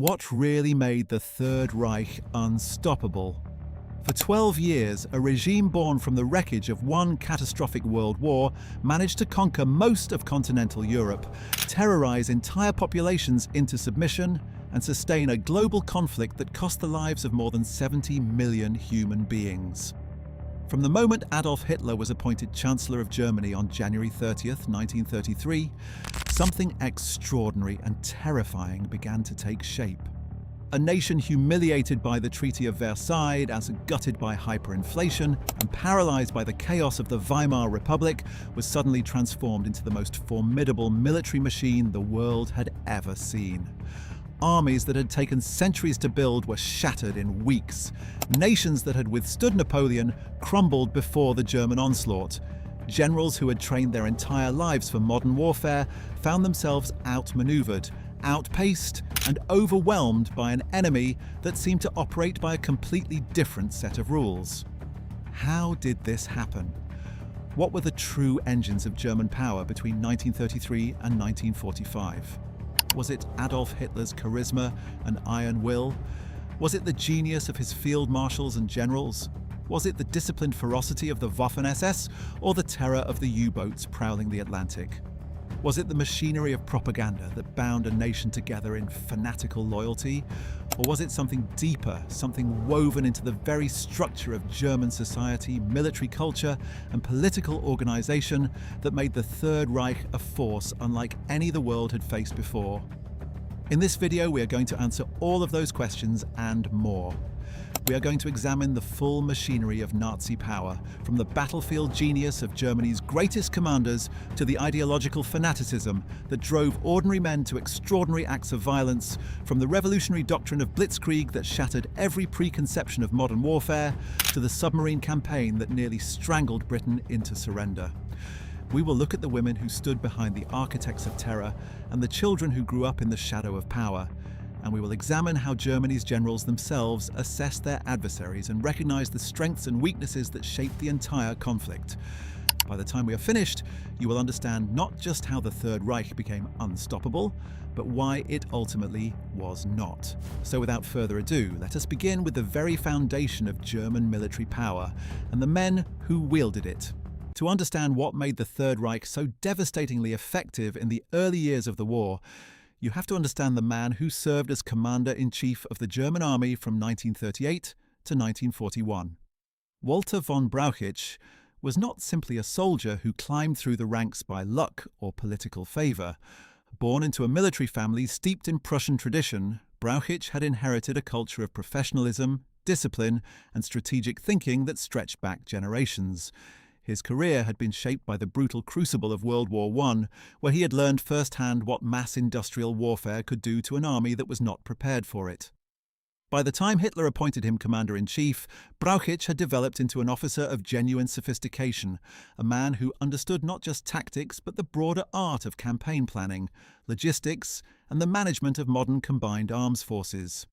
What really made the Third Reich unstoppable? For 12 years, a regime born from the wreckage of one catastrophic world war managed to conquer most of continental Europe, terrorize entire populations into submission, and sustain a global conflict that cost the lives of more than 70 million human beings. From the moment Adolf Hitler was appointed Chancellor of Germany on January 30th, 1933, something extraordinary and terrifying began to take shape. A nation humiliated by the Treaty of Versailles, as gutted by hyperinflation and paralyzed by the chaos of the Weimar Republic, was suddenly transformed into the most formidable military machine the world had ever seen. Armies that had taken centuries to build were shattered in weeks. Nations that had withstood Napoleon crumbled before the German onslaught. Generals who had trained their entire lives for modern warfare found themselves outmaneuvered, outpaced, and overwhelmed by an enemy that seemed to operate by a completely different set of rules. How did this happen? What were the true engines of German power between 1933 and 1945? Was it Adolf Hitler's charisma and iron will? Was it the genius of his field marshals and generals? Was it the disciplined ferocity of the Waffen-SS or the terror of the U-boats prowling the Atlantic? Was it the machinery of propaganda that bound a nation together in fanatical loyalty? Or was it something deeper, something woven into the very structure of German society, military culture, and political organization that made the Third Reich a force unlike any the world had faced before? In this video, we are going to answer all of those questions and more. We are going to examine the full machinery of Nazi power, from the battlefield genius of Germany's greatest commanders to the ideological fanaticism that drove ordinary men to extraordinary acts of violence, from the revolutionary doctrine of blitzkrieg that shattered every preconception of modern warfare, to the submarine campaign that nearly strangled Britain into surrender. We will look at the women who stood behind the architects of terror and the children who grew up in the shadow of power. And we will examine how Germany's generals themselves assessed their adversaries and recognized the strengths and weaknesses that shaped the entire conflict. By the time we are finished, you will understand not just how the Third Reich became unstoppable, but why it ultimately was not. So without further ado, let us begin with the very foundation of German military power and the men who wielded it. To understand what made the Third Reich so devastatingly effective in the early years of the war, you have to understand the man who served as Commander-in-Chief of the German Army from 1938 to 1941. Walter von Brauchitsch was not simply a soldier who climbed through the ranks by luck or political favor. Born into a military family steeped in Prussian tradition, Brauchitsch had inherited a culture of professionalism, discipline, and strategic thinking that stretched back generations. His career had been shaped by the brutal crucible of World War I, where he had learned firsthand what mass industrial warfare could do to an army that was not prepared for it. By the time Hitler appointed him Commander-in-Chief, Brauchitsch had developed into an officer of genuine sophistication, a man who understood not just tactics but the broader art of campaign planning, logistics, and the management of modern combined arms forces.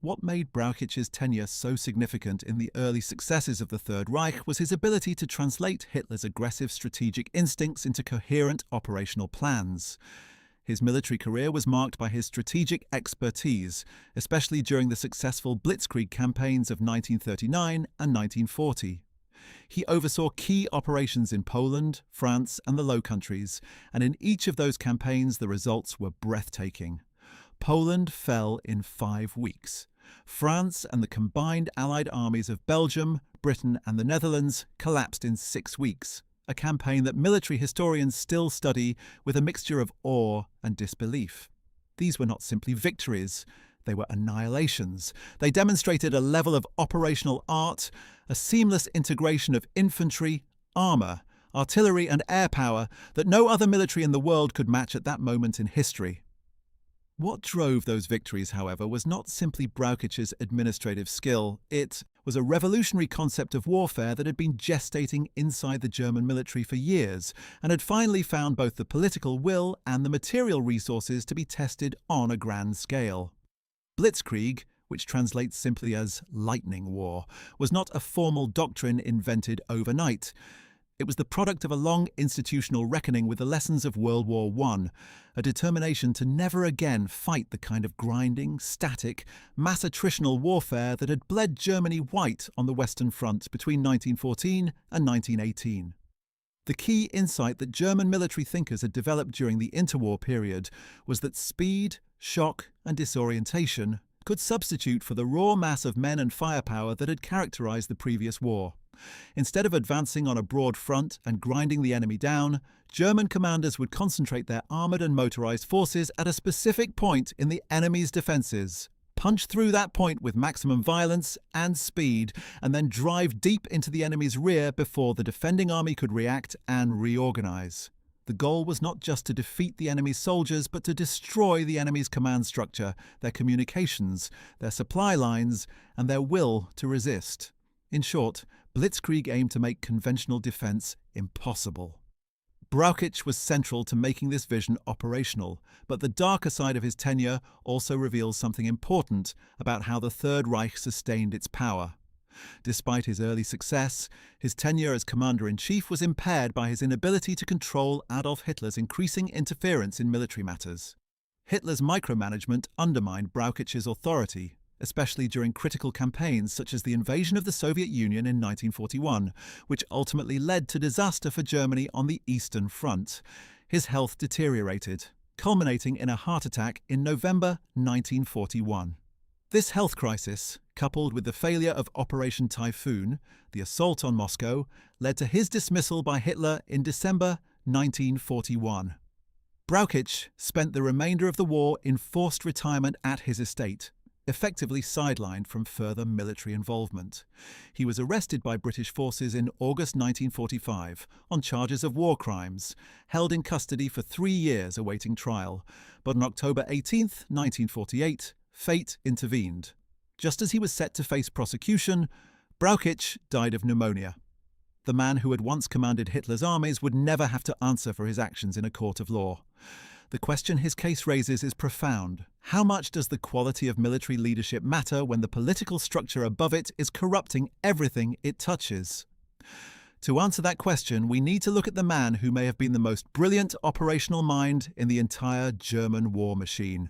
What made Brauchitsch's tenure so significant in the early successes of the Third Reich was his ability to translate Hitler's aggressive strategic instincts into coherent operational plans. His military career was marked by his strategic expertise, especially during the successful blitzkrieg campaigns of 1939 and 1940. He oversaw key operations in Poland, France, and the Low Countries, and in each of those campaigns the results were breathtaking. Poland fell in 5 weeks. France and the combined Allied armies of Belgium, Britain, and the Netherlands collapsed in 6 weeks, a campaign that military historians still study with a mixture of awe and disbelief. These were not simply victories, they were annihilations. They demonstrated a level of operational art, a seamless integration of infantry, armour, artillery, and air power that no other military in the world could match at that moment in history. What drove those victories, however, was not simply Brauchitsch's administrative skill. It was a revolutionary concept of warfare that had been gestating inside the German military for years and had finally found both the political will and the material resources to be tested on a grand scale. Blitzkrieg, which translates simply as lightning war, was not a formal doctrine invented overnight. It was the product of a long institutional reckoning with the lessons of World War I, a determination to never again fight the kind of grinding, static, mass attritional warfare that had bled Germany white on the Western Front between 1914 and 1918. The key insight that German military thinkers had developed during the interwar period was that speed, shock, and disorientation could substitute for the raw mass of men and firepower that had characterized the previous war. Instead of advancing on a broad front and grinding the enemy down, German commanders would concentrate their armoured and motorised forces at a specific point in the enemy's defences, punch through that point with maximum violence and speed, and then drive deep into the enemy's rear before the defending army could react and reorganise. The goal was not just to defeat the enemy's soldiers, but to destroy the enemy's command structure, their communications, their supply lines, and their will to resist. In short, Blitzkrieg aimed to make conventional defence impossible. Brauchitsch was central to making this vision operational, but the darker side of his tenure also reveals something important about how the Third Reich sustained its power. Despite his early success, his tenure as commander-in-chief was impaired by his inability to control Adolf Hitler's increasing interference in military matters. Hitler's micromanagement undermined Brauchitsch's authority, especially during critical campaigns such as the invasion of the Soviet Union in 1941, which ultimately led to disaster for Germany on the Eastern Front. His health deteriorated, culminating in a heart attack in November 1941. This health crisis, coupled with the failure of Operation Typhoon, the assault on Moscow, led to his dismissal by Hitler in December 1941. Brauchitsch spent the remainder of the war in forced retirement at his estate, effectively sidelined from further military involvement. He was arrested by British forces in August 1945 on charges of war crimes, held in custody for 3 years awaiting trial, but on October 18, 1948, fate intervened. Just as he was set to face prosecution, Brauchitsch died of pneumonia. The man who had once commanded Hitler's armies would never have to answer for his actions in a court of law. The question his case raises is profound. How much does the quality of military leadership matter when the political structure above it is corrupting everything it touches? To answer that question, we need to look at the man who may have been the most brilliant operational mind in the entire German war machine.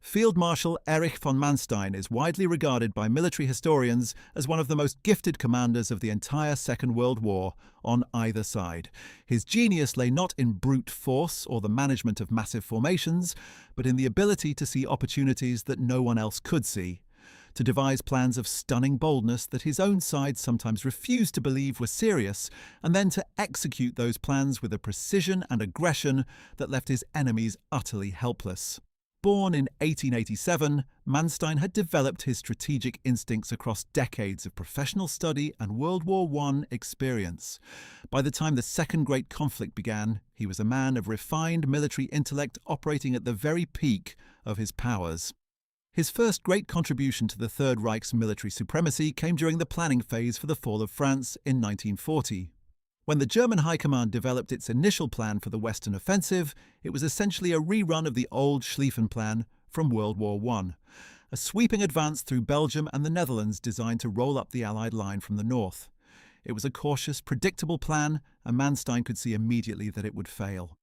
Field Marshal Erich von Manstein is widely regarded by military historians as one of the most gifted commanders of the entire Second World War on either side. His genius lay not in brute force or the management of massive formations, but in the ability to see opportunities that no one else could see, to devise plans of stunning boldness that his own side sometimes refused to believe were serious, and then to execute those plans with a precision and aggression that left his enemies utterly helpless. Born in 1887, Manstein had developed his strategic instincts across decades of professional study and World War I experience. By the time the Second Great Conflict began, he was a man of refined military intellect operating at the very peak of his powers. His first great contribution to the Third Reich's military supremacy came during the planning phase for the fall of France in 1940. When the German High Command developed its initial plan for the Western offensive, it was essentially a rerun of the old Schlieffen Plan from World War I, a sweeping advance through Belgium and the Netherlands designed to roll up the Allied line from the north. It was a cautious, predictable plan, and Manstein could see immediately that it would fail.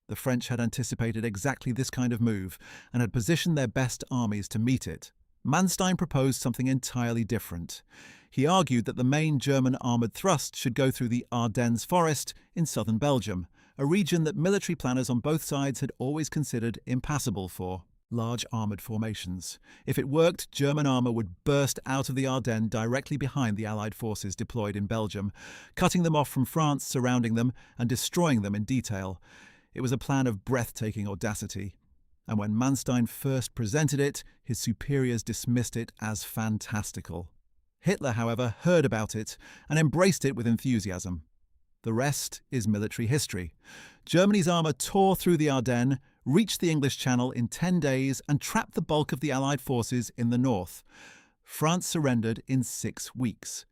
The French had anticipated exactly this kind of move and had positioned their best armies to meet it. Manstein proposed something entirely different. He argued that the main German armoured thrust should go through the Ardennes forest in southern Belgium, a region that military planners on both sides had always considered impassable for large armoured formations. If it worked, German armour would burst out of the Ardennes directly behind the Allied forces deployed in Belgium, cutting them off from France surrounding them and destroying them in detail. It was a plan of breathtaking audacity, and when Manstein first presented it, his superiors dismissed it as fantastical. Hitler, however, heard about it and embraced it with enthusiasm. The rest is military history. Germany's armour tore through the Ardennes, reached the English Channel in 10 days and trapped the bulk of the Allied forces in the north. France surrendered in 6 weeks.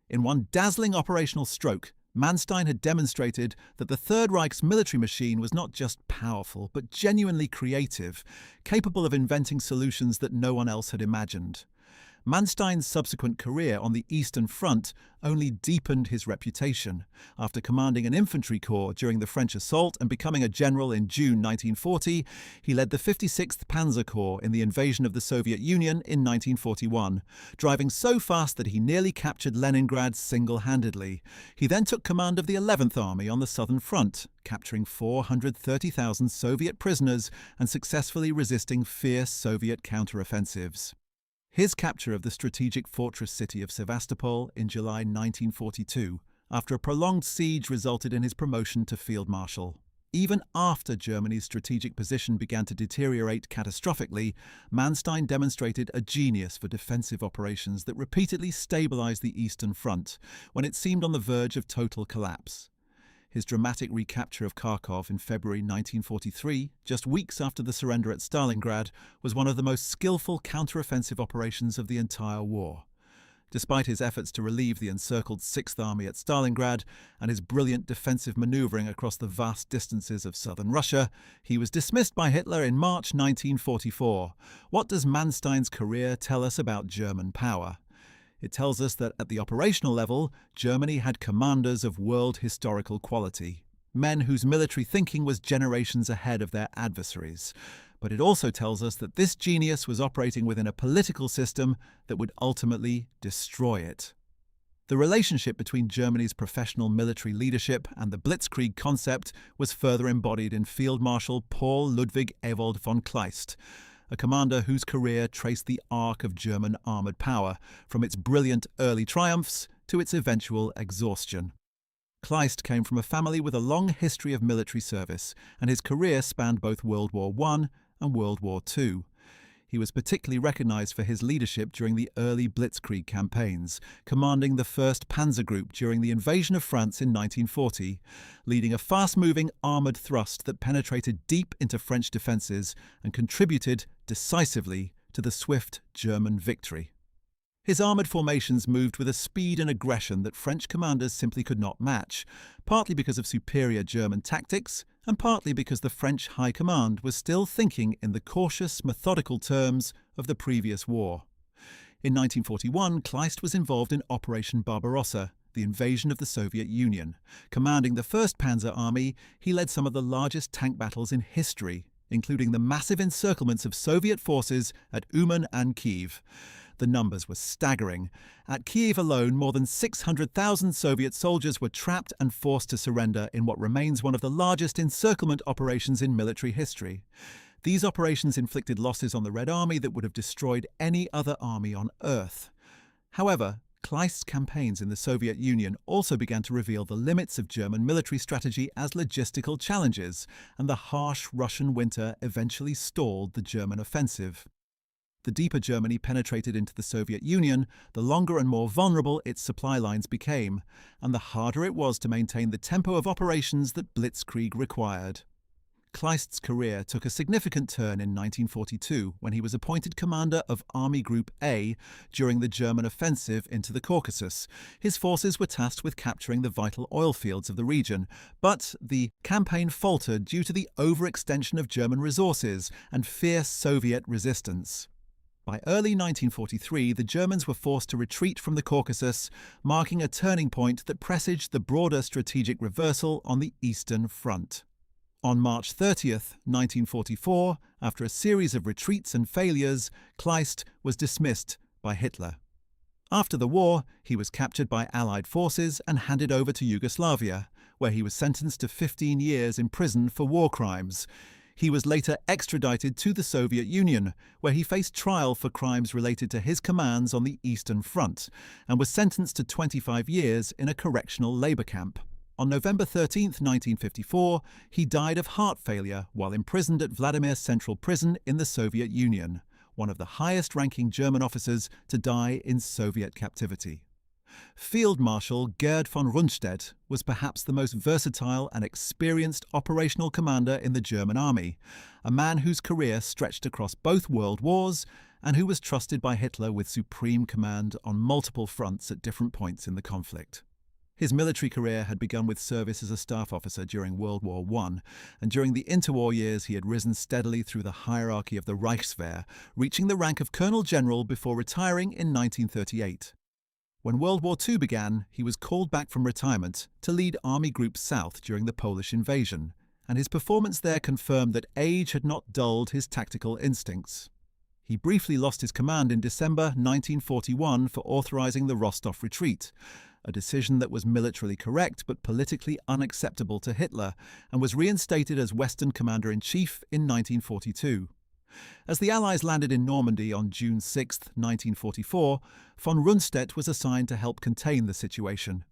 In one dazzling operational stroke, Manstein had demonstrated that the Third Reich's military machine was not just powerful, but genuinely creative, capable of inventing solutions that no one else had imagined. Manstein's subsequent career on the Eastern Front only deepened his reputation. After commanding an infantry corps during the French assault and becoming a general in June 1940, he led the 56th Panzer Corps in the invasion of the Soviet Union in 1941, driving so fast that he nearly captured Leningrad single-handedly. He then took command of the 11th Army on the Southern Front, capturing 430,000 Soviet prisoners and successfully resisting fierce Soviet counteroffensives. His capture of the strategic fortress city of Sevastopol in July 1942, after a prolonged siege, resulted in his promotion to Field Marshal. Even after Germany's strategic position began to deteriorate catastrophically, Manstein demonstrated a genius for defensive operations that repeatedly stabilized the Eastern Front when it seemed on the verge of total collapse. His dramatic recapture of Kharkov in February 1943, just weeks after the surrender at Stalingrad, was one of the most skillful counteroffensive operations of the entire war. Despite his efforts to relieve the encircled Sixth Army at Stalingrad and his brilliant defensive maneuvering across the vast distances of southern Russia, he was dismissed by Hitler in March 1944. What does Manstein's career tell us about German power? It tells us that at the operational level, Germany had commanders of world historical quality, men whose military thinking was generations ahead of their adversaries. But it also tells us that this genius was operating within a political system that would ultimately destroy it. The relationship between Germany's professional military leadership and the Blitzkrieg concept was further embodied in Field Marshal Paul Ludwig Ewald von Kleist, a commander whose career traced the arc of German armoured power, from its brilliant early triumphs to its eventual exhaustion. Kleist came from a family with a long history of military service, and his career spanned both World War I and World War II. He was particularly recognised for his leadership during the early Blitzkrieg campaigns, commanding the 1st Panzer Group during the invasion of France in 1940, leading a fast-moving armoured thrust that penetrated deep into French defences and contributed decisively to the swift German victory. His armoured formations moved with a speed and aggression that French commanders simply could not match, partly because of superior German tactics, and partly because the French High Command was still thinking in the cautious, methodical terms of the previous war. In 1941, Kleist was involved in Operation Barbarossa, the invasion of the Soviet Union. Commanding the 1st Panzer Army, he led some of the largest tank battles in history, including the massive encirclements of Soviet forces at Uman and Kyiv. The numbers were staggering. At Kyiv alone, more than 600,000 Soviet soldiers were trapped and forced to surrender in what remains one of the largest encirclement operations in military history. These operations inflicted losses on the Red Army that would have destroyed any other army on Earth. However, Kleist's campaigns in the Soviet Union also began to reveal the limits of German military strategy as logistical challenges, and the harsh Russian winter eventually stalled the German offensive. The deeper Germany penetrated into the Soviet Union, the longer and more vulnerable its supply lines became, and the harder it was to maintain the tempo of operations that Blitzkrieg required. Kleist's career took a significant turn in 1942 when he was appointed commander of Army Group A during the German offensive into the Caucasus. His forces were tasked with capturing the vital oil fields of the region, but the campaign faltered due to the overextension of German resources and fierce Soviet resistance. By early 1943, the Germans were forced to retreat from the Caucasus, marking a turning point that presaged the broader strategic reversal on the Eastern Front. On March 30th, 1944, after a series of retreats and failures, Kleist was dismissed by Hitler. After the war, he was captured by Allied forces and handed over to Yugoslavia, where he was sentenced to 15 years in prison for war crimes. He was later extradited to the Soviet Union, where he faced trial for crimes related to his commands on the Eastern Front, and was sentenced to 25 years in a correctional labour camp. On November 13, 1954, he died of heart failure while imprisoned at Vladimir Central Prison in the Soviet Union, one of the highest-ranking German officers to die in Soviet captivity. Field Marshal Gerd von Rundstedt was perhaps the most versatile and experienced operational commander in the German army, a man whose career stretched across both world wars and who was trusted by Hitler with supreme command on multiple fronts at different points in the conflict. His military career had begun with service as a staff officer during World War I, and during the interwar years he had risen steadily through the hierarchy of the Reichswehr, reaching the rank of Colonel General before retiring in 1938. When World War II began, he was called back from retirement to lead Army Group South during the Polish invasion, and his performance there confirmed that age had not dulled his tactical instincts. He briefly lost his command in December 1941 for authorizing the Rostov retreat, a decision that was militarily correct but politically unacceptable to Hitler, and was reinstated as Western Commander-in-Chief in 1942. As the Allies landed in Normandy on June 6, 1944, von Rundstedt was assigned to help contain the situation.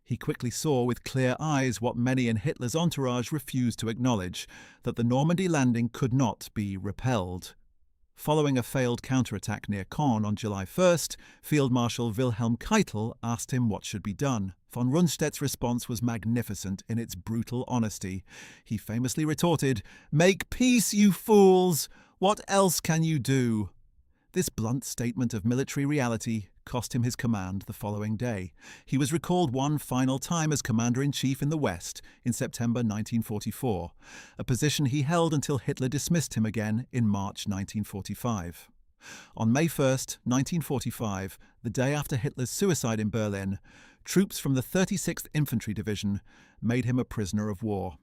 He quickly saw with clear eyes what many in Hitler's entourage refused to acknowledge, that the Normandy landing could not be repelled. Following a failed counterattack near Caen on July 1st, Field Marshal Wilhelm Keitel asked him what should be done. Von Rundstedt's response was magnificent in its brutal honesty. He famously retorted, "Make peace, you fools! What else can you do?" This blunt statement of military reality cost him his command the following day. He was recalled one final time as Commander-in-Chief in the West in September 1944, a position he held until Hitler dismissed him again in March 1945. On May 1st, 1945, the day after Hitler's suicide in Berlin, troops from the 36th Infantry Division made him a prisoner of war.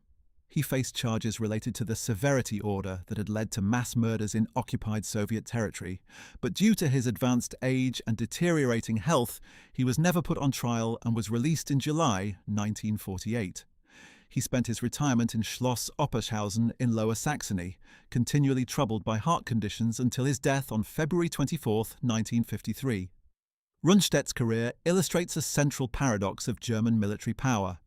He faced charges related to the severity order that had led to mass murders in occupied Soviet territory, but due to his advanced age and deteriorating health, he was never put on trial and was released in July 1948. He spent his retirement in Schloss Oppershausen in Lower Saxony, continually troubled by heart conditions until his death on February 24, 1953. Rundstedt's career illustrates a central paradox of German military power.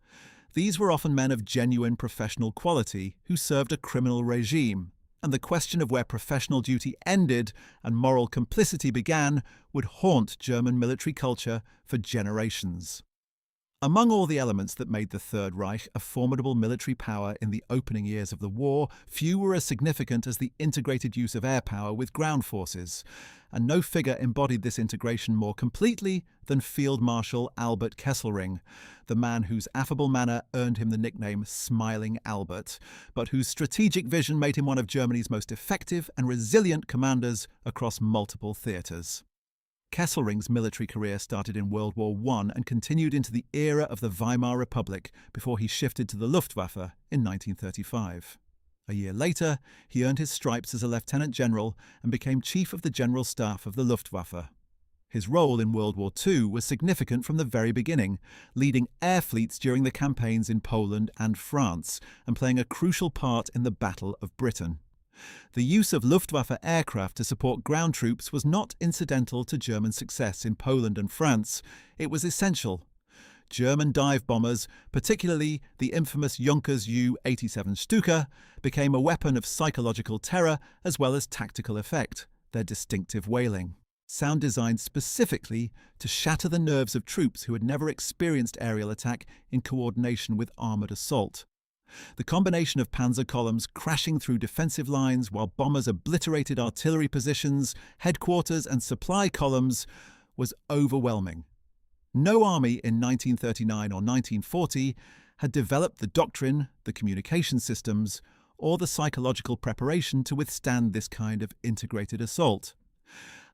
These were often men of genuine professional quality who served a criminal regime, and the question of where professional duty ended and moral complicity began would haunt German military culture for generations. Among all the elements that made the Third Reich a formidable military power in the opening years of the war, few were as significant as the integrated use of air power with ground forces, and no figure embodied this integration more completely than Field Marshal Albert Kesselring, the man whose affable manner earned him the nickname Smiling Albert, but whose strategic vision made him one of Germany's most effective and resilient commanders across multiple theatres. Kesselring's military career started in World War I and continued into the era of the Weimar Republic before he shifted to the Luftwaffe in 1935. A year later, he earned his stripes as a lieutenant general and became chief of the General Staff of the Luftwaffe. His role in World War II was significant from the very beginning, leading air fleets during the campaigns in Poland and France and playing a crucial part in the Battle of Britain. The use of Luftwaffe aircraft to support ground troops was not incidental to German success in Poland and France. It was essential. German dive bombers, particularly the infamous Junkers Ju-87 Stuka, became a weapon of psychological terror as well as tactical effect, their distinctive wailing. Sound designed specifically to shatter the nerves of troops who had never experienced aerial attack in coordination with armoured assault. The combination of panzer columns crashing through defensive lines while bombers obliterated artillery positions, headquarters and supply columns was overwhelming. No army in 1939 or 1940 had developed the doctrine, the communication systems, or the psychological preparation to withstand this kind of integrated assault.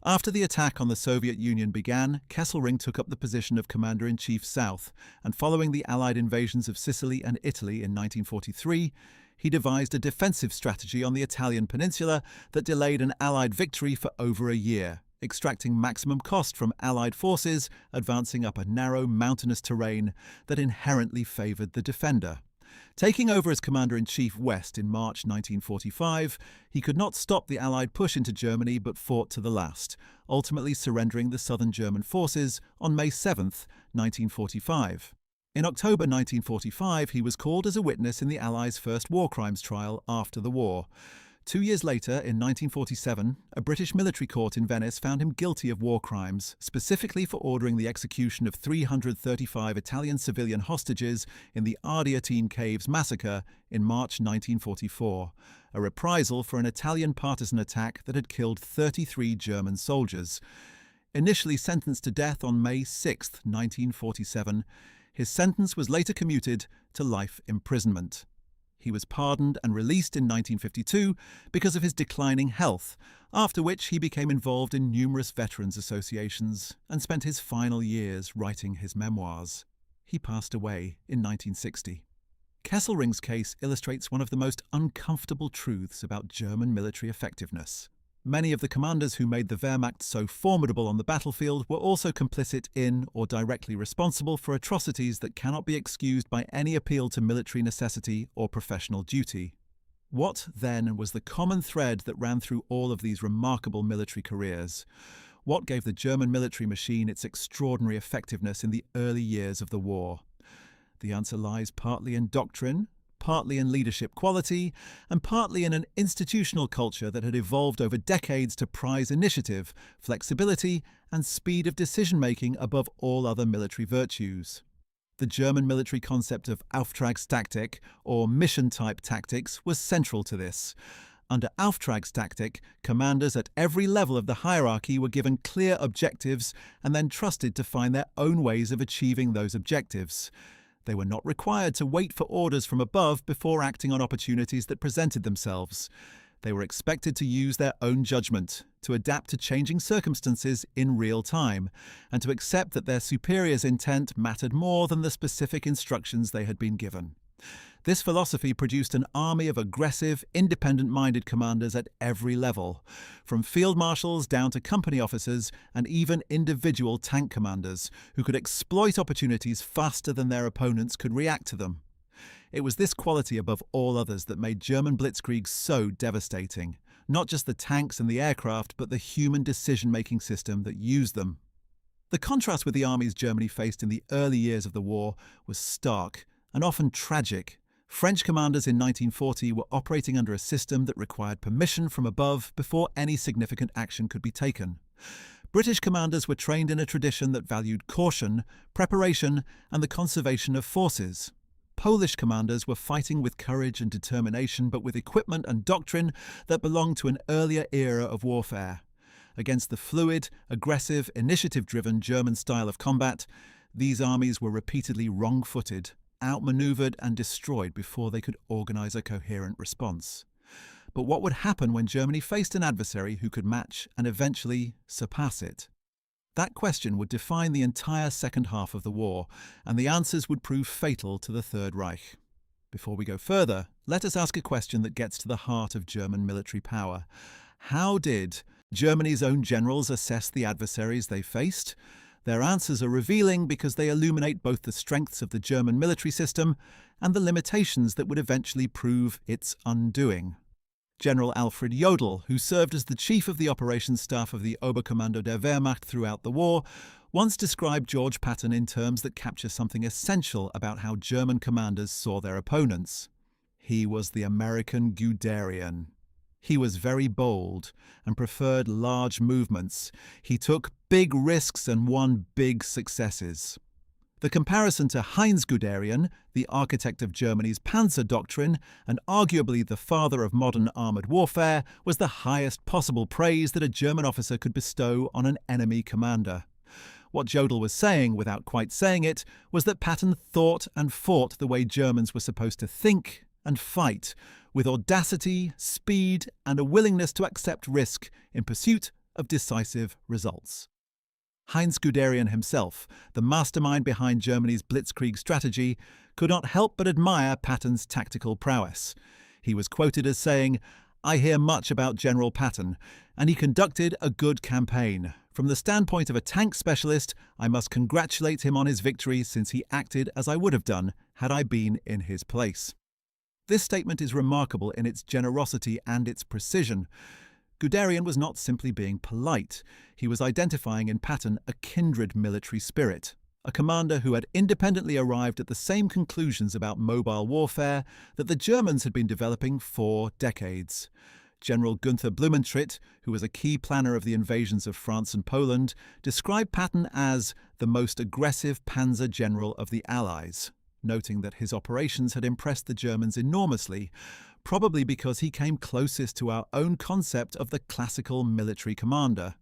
After the attack on the Soviet Union began, Kesselring took up the position of Commander-in-Chief South, and following the Allied invasions of Sicily and Italy in 1943, he devised a defensive strategy on the Italian peninsula that delayed an Allied victory for over a year, extracting maximum cost from Allied forces advancing up a narrow mountainous terrain that inherently favoured the defender. Taking over as Commander-in-Chief West in March 1945, he could not stop the Allied push into Germany but fought to the last, ultimately surrendering the southern German forces on May 7, 1945. In October 1945, he was called as a witness in the Allies' first war crimes trial after the war. 2 years later, in 1947, a British military court in Venice found him guilty of war crimes, specifically for ordering the execution of 335 Italian civilian hostages in the Ardeatine Caves massacre in March 1944, a reprisal for an Italian partisan attack that had killed 33 German soldiers. Initially sentenced to death on May 6, 1947, His sentence was later commuted to life imprisonment. He was pardoned and released in 1952 because of his declining health, after which he became involved in numerous veterans associations and spent his final years writing his memoirs. He passed away in 1960. Kesselring's case illustrates one of the most uncomfortable truths about German military effectiveness. Many of the commanders who made the Wehrmacht so formidable on the battlefield were also complicit in or directly responsible for atrocities that cannot be excused by any appeal to military necessity or professional duty. What, then, was the common thread that ran through all of these remarkable military careers? What gave the German military machine its extraordinary effectiveness in the early years of the war? The answer lies partly in doctrine, partly in leadership quality, and partly in an institutional culture that had evolved over decades to prize initiative, flexibility, and speed of decision-making above all other military virtues. The German military concept of Auftragstaktik, or mission-type tactics, was central to this. Under Auftragstaktik, commanders at every level of the hierarchy were given clear objectives and then trusted to find their own ways of achieving those objectives. They were not required to wait for orders from above before acting on opportunities that presented themselves. They were expected to use their own judgment, to adapt to changing circumstances in real time, and to accept that their superior's intent mattered more than the specific instructions they had been given. This philosophy produced an army of aggressive, independent-minded commanders at every level, from field marshals down to company officers and even individual tank commanders, who could exploit opportunities faster than their opponents could react to them. It was this quality above all others that made German blitzkrieg so devastating, not just the tanks and the aircraft, but the human decision-making system that used them. The contrast with the armies Germany faced in the early years of the war was stark and often tragic. French commanders in 1940 were operating under a system that required permission from above before any significant action could be taken. British commanders were trained in a tradition that valued caution, preparation, and the conservation of forces. Polish commanders were fighting with courage and determination, but with equipment and doctrine that belonged to an earlier era of warfare. Against the fluid, aggressive, initiative-driven German style of combat, these armies were repeatedly wrong-footed, outmaneuvered and destroyed before they could organize a coherent response. But what would happen when Germany faced an adversary who could match and eventually surpass it? That question would define the entire second half of the war, and the answers would prove fatal to the Third Reich. Before we go further, let us ask a question that gets to the heart of German military power. How did Germany's own generals assess the adversaries they faced? Their answers are revealing because they illuminate both the strengths of the German military system and the limitations that would eventually prove its undoing. General Alfred Jodl, who served as the chief of the operations staff of the Oberkommando der Wehrmacht throughout the war, once described George Patton in terms that capture something essential about how German commanders saw their opponents. He was the American Guderian. He was very bold and preferred large movements. He took big risks and won big successes. The comparison to Heinz Guderian, the architect of Germany's Panzer doctrine and arguably the father of modern armoured warfare, was the highest possible praise that a German officer could bestow on an enemy commander. What Jodl was saying, without quite saying it, was that Patton thought and fought the way Germans were supposed to think and fight, with audacity, speed, and a willingness to accept risk in pursuit of decisive results. Heinz Guderian himself, the mastermind behind Germany's blitzkrieg strategy, could not help but admire Patton's tactical prowess. He was quoted as saying, "I hear much about General Patton, and he conducted a good campaign. From the standpoint of a tank specialist, I must congratulate him on his victory since he acted as I would have done had I been in his place." This statement is remarkable in its generosity and its precision. Guderian was not simply being polite. He was identifying in Patton a kindred military spirit, a commander who had independently arrived at the same conclusions about mobile warfare that the Germans had been developing for decades. General Günther Blumentritt, who was a key planner of the invasions of France and Poland, described Patton as the most aggressive panzer general of the Allies, noting that his operations had impressed the Germans enormously, probably because he came closest to our own concept of the classical military commander.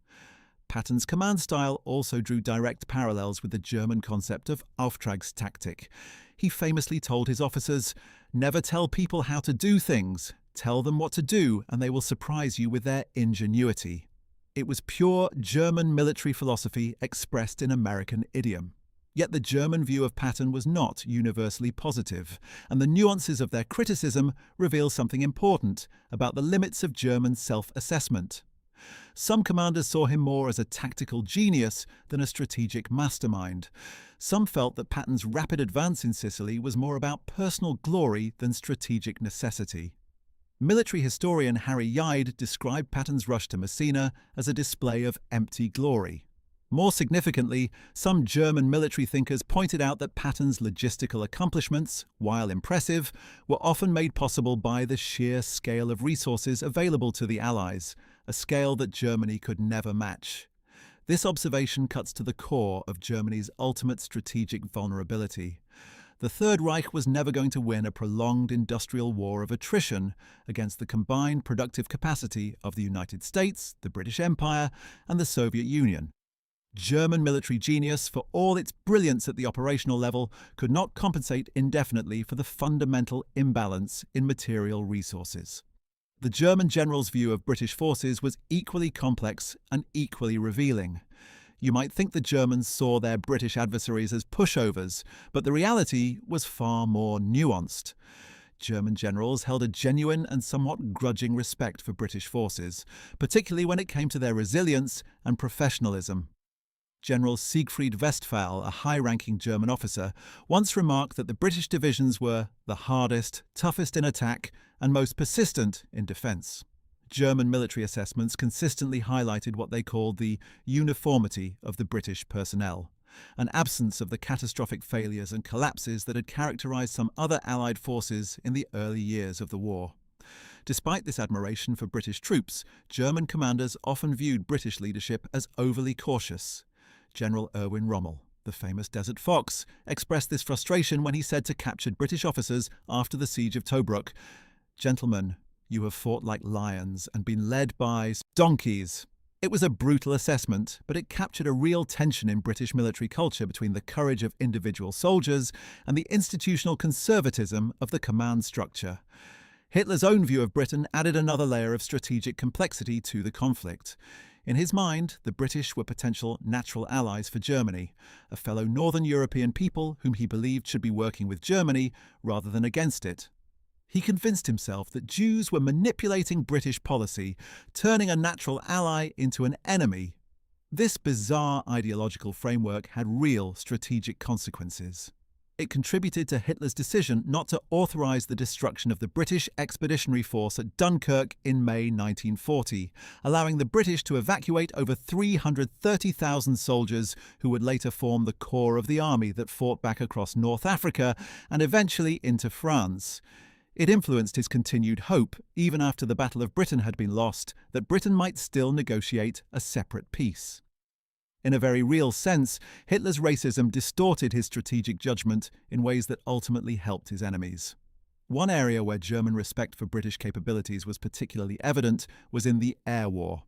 Patton's command style also drew direct parallels with the German concept of Auftragstaktik. He famously told his officers, "Never tell people how to do things. Tell them what to do, and they will surprise you with their ingenuity." It was pure German military philosophy expressed in American idiom. Yet the German view of Patton was not universally positive, and the nuances of their criticism reveal something important about the limits of German self-assessment. Some commanders saw him more as a tactical genius than a strategic mastermind. Some felt that Patton's rapid advance in Sicily was more about personal glory than strategic necessity. Military historian Harry Yide described Patton's rush to Messina as a display of empty glory. More significantly, some German military thinkers pointed out that Patton's logistical accomplishments, while impressive, were often made possible by the sheer scale of resources available to the Allies, a scale that Germany could never match. This observation cuts to the core of Germany's ultimate strategic vulnerability. The Third Reich was never going to win a prolonged industrial war of attrition against the combined productive capacity of the United States, the British Empire, and the Soviet Union. German military genius, for all its brilliance at the operational level, could not compensate indefinitely for the fundamental imbalance in material resources. The German general's view of British forces was equally complex and equally revealing. You might think the Germans saw their British adversaries as pushovers, but the reality was far more nuanced. German generals held a genuine and somewhat grudging respect for British forces, particularly when it came to their resilience and professionalism. General Siegfried Westphal, a high-ranking German officer, once remarked that the British divisions were the hardest, toughest in attack, and most persistent in defence. German military assessments consistently highlighted what they called the uniformity of the British personnel, an absence of the catastrophic failures and collapses that had characterised some other Allied forces in the early years of the war. Despite this admiration for British troops, German commanders often viewed British leadership as overly cautious. General Erwin Rommel, the famous Desert Fox, expressed this frustration when he said to captured British officers after the siege of Tobruk, "Gentlemen, you have fought like lions and been led by donkeys." It was a brutal assessment, but it captured a real tension in British military culture between the courage of individual soldiers and the institutional conservatism of the command structure. Hitler's own view of Britain added another layer of strategic complexity to the conflict. In his mind, the British were potential natural allies for Germany, a fellow Northern European people whom he believed should be working with Germany rather than against it. He convinced himself that Jews were manipulating British policy, turning a natural ally into an enemy. This bizarre ideological framework had real strategic consequences. It contributed to Hitler's decision not to authorize the destruction of the British Expeditionary Force at Dunkirk in May 1940, allowing the British to evacuate over 330,000 soldiers who would later form the core of the army that fought back across North Africa and eventually into France. It influenced his continued hope, even after the Battle of Britain had been lost, that Britain might still negotiate a separate peace. In a very real sense, Hitler's racism distorted his strategic judgment in ways that ultimately helped his enemies. One area where German respect for British capabilities was particularly evident was in the air war.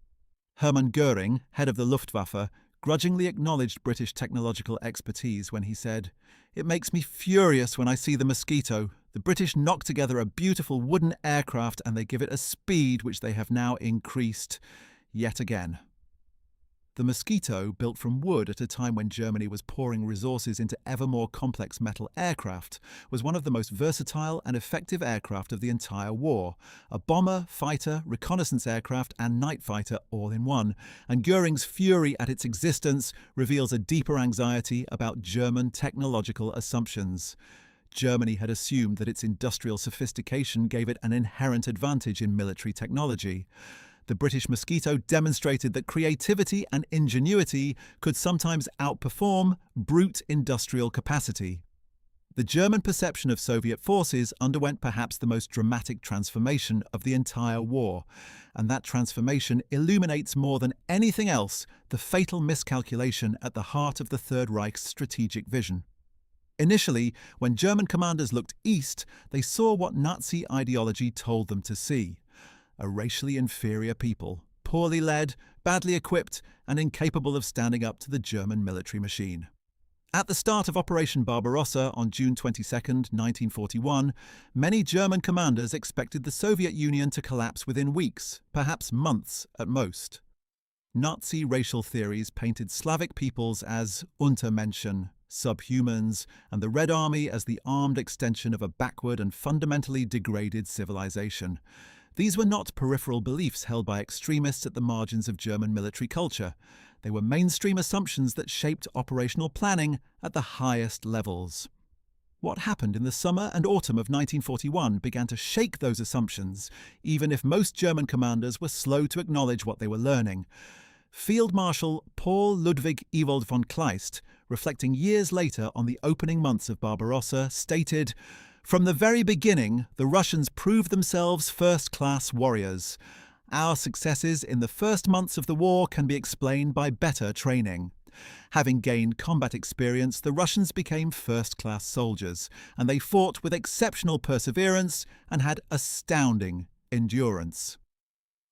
Hermann Göring, head of the Luftwaffe, grudgingly acknowledged British technological expertise when he said, "It makes me furious when I see the Mosquito. The British knock together a beautiful wooden aircraft and they give it a speed which they have now increased yet again." The Mosquito, built from wood at a time when Germany was pouring resources into ever more complex metal aircraft, was one of the most versatile and effective aircraft of the entire war, a bomber, fighter, reconnaissance aircraft and night fighter all in one, and Göring's fury at its existence reveals a deeper anxiety about German technological assumptions. Germany had assumed that its industrial sophistication gave it an inherent advantage in military technology. The British Mosquito demonstrated that creativity and ingenuity could sometimes outperform brute industrial capacity. The German perception of Soviet forces underwent perhaps the most dramatic transformation of the entire war, and that transformation illuminates more than anything else the fatal miscalculation at the heart of the Third Reich's strategic vision. Initially, when German commanders looked east, they saw what Nazi ideology told them to see: a racially inferior people, poorly led, badly equipped, and incapable of standing up to the German military machine. At the start of Operation Barbarossa on June 22, 1941, many German commanders expected the Soviet Union to collapse within weeks, perhaps months at most. Nazi racial theories painted Slavic peoples as Untermenschen, subhumans, and the Red Army as the armed extension of a backward and fundamentally degraded civilization. These were not peripheral beliefs held by extremists at the margins of German military culture. They were mainstream assumptions that shaped operational planning at the highest levels. What happened in the summer and autumn of 1941 began to shake those assumptions, even if most German commanders were slow to acknowledge what they were learning. Field Marshal Paul Ludwig Ewald von Kleist, reflecting years later on the opening months of Barbarossa, stated, "From the very beginning, the Russians proved themselves first-class warriors. Our successes in the first months of the war can be explained by better training. Having gained combat experience, the Russians became first-class soldiers, and they fought with exceptional perseverance and had astounding endurance."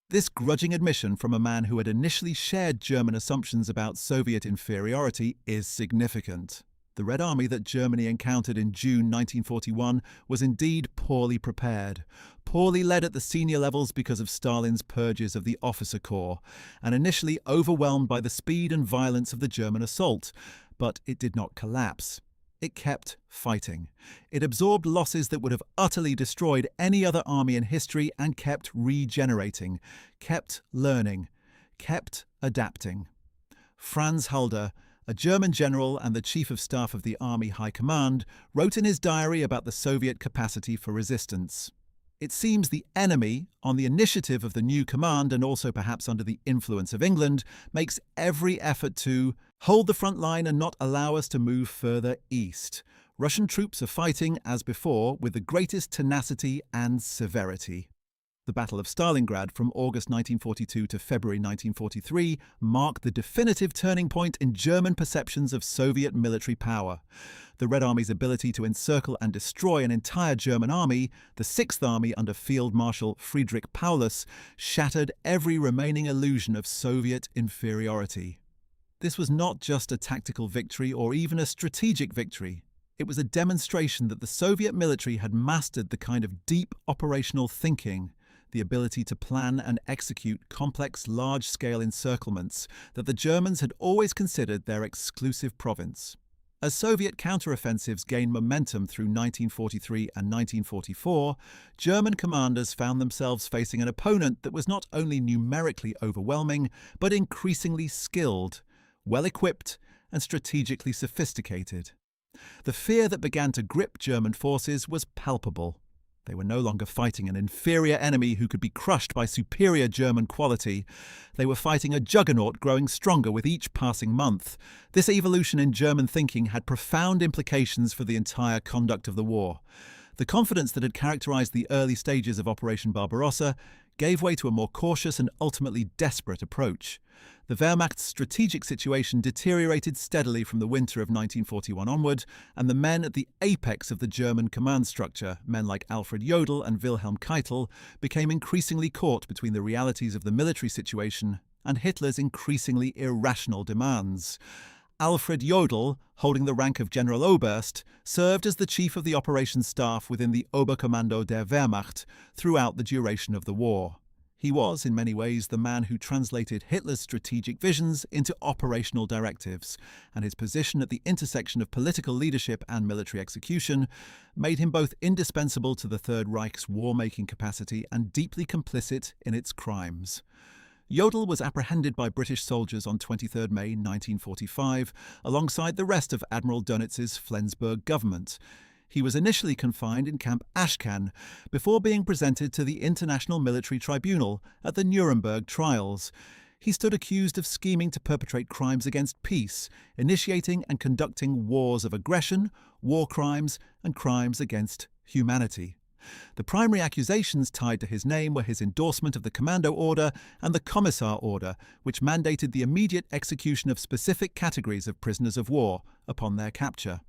This grudging admission from a man who had initially shared German assumptions about Soviet inferiority is significant. The Red Army that Germany encountered in June 1941 was indeed poorly prepared, poorly led at the senior levels because of Stalin's purges of the officer corps, and initially overwhelmed by the speed and violence of the German assault. But it did not collapse. It kept fighting. It absorbed losses that would have utterly destroyed any other army in history and kept regenerating, kept learning, kept adapting. Franz Halder, a German general and the Chief of Staff of the Army High Command, wrote in his diary about the Soviet capacity for resistance. It seems the enemy, on the initiative of the new command and also perhaps under the influence of England, makes every effort to hold the front line and not allow us to move further east. Russian troops are fighting, as before, with the greatest tenacity and severity. The Battle of Stalingrad from August 1942 to February 1943 marked the definitive turning point in German perceptions of Soviet military power. The Red Army's ability to encircle and destroy an entire German army, the Sixth Army under Field Marshal Friedrich Paulus, shattered every remaining illusion of Soviet inferiority. This was not just a tactical victory or even a strategic victory. It was a demonstration that the Soviet military had mastered the kind of deep operational thinking, the ability to plan and execute complex, large-scale encirclements that the Germans had always considered their exclusive province. As Soviet counteroffensives gained momentum through 1943 and 1944, German commanders found themselves facing an opponent that was not only numerically overwhelming, but increasingly skilled, well-equipped, and strategically sophisticated. The fear that began to grip German forces was palpable. They were no longer fighting an inferior enemy who could be crushed by superior German quality. They were fighting a juggernaut growing stronger with each passing month. This evolution in German thinking had profound implications for the entire conduct of the war. The confidence that had characterized the early stages of Operation Barbarossa gave way to a more cautious and ultimately desperate approach. The Wehrmacht's strategic situation deteriorated steadily from the winter of 1941 onward, and the men at the apex of the German command structure, men like Alfred Jodl and Wilhelm Keitel, became increasingly caught between the realities of the military situation and Hitler's increasingly irrational demands. Alfred Jodl, holding the rank of General Oberst, served as the chief of the operations staff within the Oberkommando der Wehrmacht throughout the duration of the war. He was, in many ways, the man who translated Hitler's strategic visions into operational directives, and his position at the intersection of political leadership and military execution made him both indispensable to the Third Reich's war-making capacity and deeply complicit in its crimes. Jodl was apprehended by British soldiers on 23 May 1945, alongside the rest of Admiral Dönitz's Flensburg government. He was initially confined in Camp Ashcan before being presented to the International Military Tribunal at the Nuremberg trials. He stood accused of scheming to perpetrate crimes against peace, initiating and conducting wars of aggression, war crimes, and crimes against humanity. The primary accusations tied to his name were his endorsement of the Commando Order and the Commissar Order, which mandated the immediate execution of specific categories of prisoners of war upon their capture.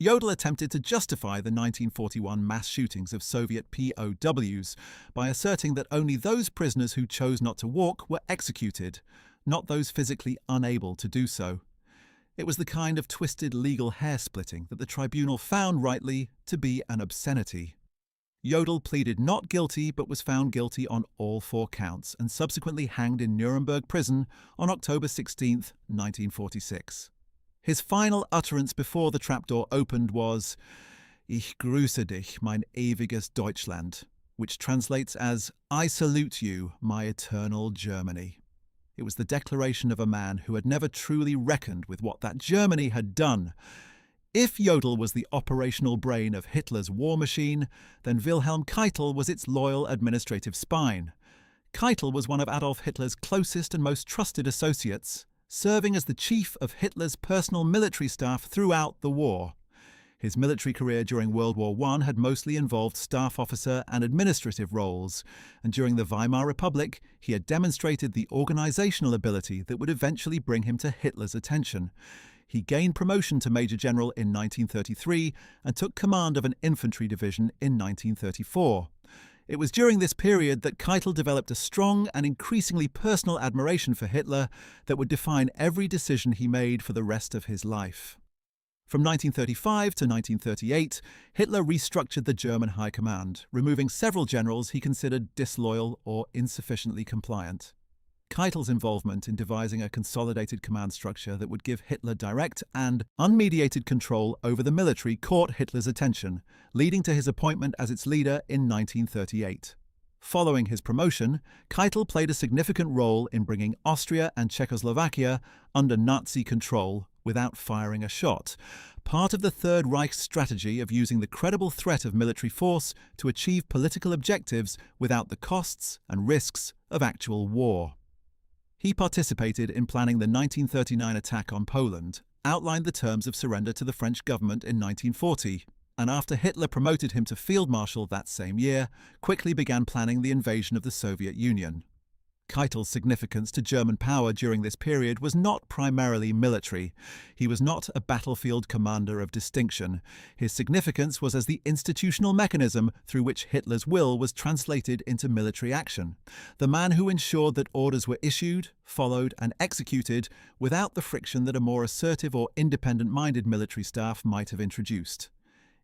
Jodl attempted to justify the 1941 mass shootings of Soviet POWs by asserting that only those prisoners who chose not to walk were executed, not those physically unable to do so. It was the kind of twisted legal hair-splitting that the tribunal found rightly to be an obscenity. Jodl pleaded not guilty but was found guilty on all 4 counts and subsequently hanged in Nuremberg prison on October 16, 1946. His final utterance before the trapdoor opened was, "Ich grüße dich, mein ewiges Deutschland," which translates as, "I salute you, my eternal Germany." It was the declaration of a man who had never truly reckoned with what that Germany had done. If Jodl was the operational brain of Hitler's war machine, then Wilhelm Keitel was its loyal administrative spine. Keitel was one of Adolf Hitler's closest and most trusted associates, serving as the chief of Hitler's personal military staff throughout the war. His military career during World War I had mostly involved staff officer and administrative roles, and during the Weimar Republic he had demonstrated the organizational ability that would eventually bring him to Hitler's attention. He gained promotion to Major General in 1933 and took command of an infantry division in 1934. It was during this period that Keitel developed a strong and increasingly personal admiration for Hitler that would define every decision he made for the rest of his life. From 1935 to 1938, Hitler restructured the German High Command, removing several generals he considered disloyal or insufficiently compliant. Keitel's involvement in devising a consolidated command structure that would give Hitler direct and unmediated control over the military caught Hitler's attention, leading to his appointment as its leader in 1938. Following his promotion, Keitel played a significant role in bringing Austria and Czechoslovakia under Nazi control without firing a shot, part of the Third Reich's strategy of using the credible threat of military force to achieve political objectives without the costs and risks of actual war. He participated in planning the 1939 attack on Poland, outlined the terms of surrender to the French government in 1940, and after Hitler promoted him to Field Marshal that same year, quickly began planning the invasion of the Soviet Union. Keitel's significance to German power during this period was not primarily military. He was not a battlefield commander of distinction. His significance was as the institutional mechanism through which Hitler's will was translated into military action, the man who ensured that orders were issued, followed, and executed without the friction that a more assertive or independent-minded military staff might have introduced.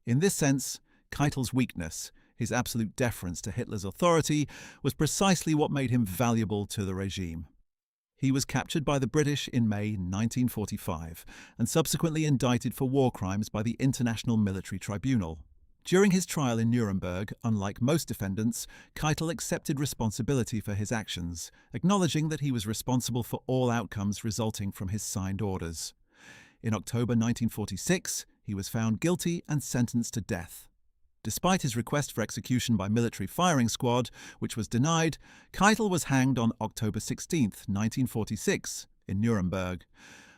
In this sense, Keitel's weakness, his absolute deference to Hitler's authority, was precisely what made him valuable to the regime. He was captured by the British in May 1945 and subsequently indicted for war crimes by the International Military Tribunal. During his trial in Nuremberg, unlike most defendants, Keitel accepted responsibility for his actions, acknowledging that he was responsible for all outcomes resulting from his signed orders. In October 1946, he was found guilty and sentenced to death. Despite his request for execution by military firing squad, which was denied, Keitel was hanged on October 16, 1946, in Nuremberg.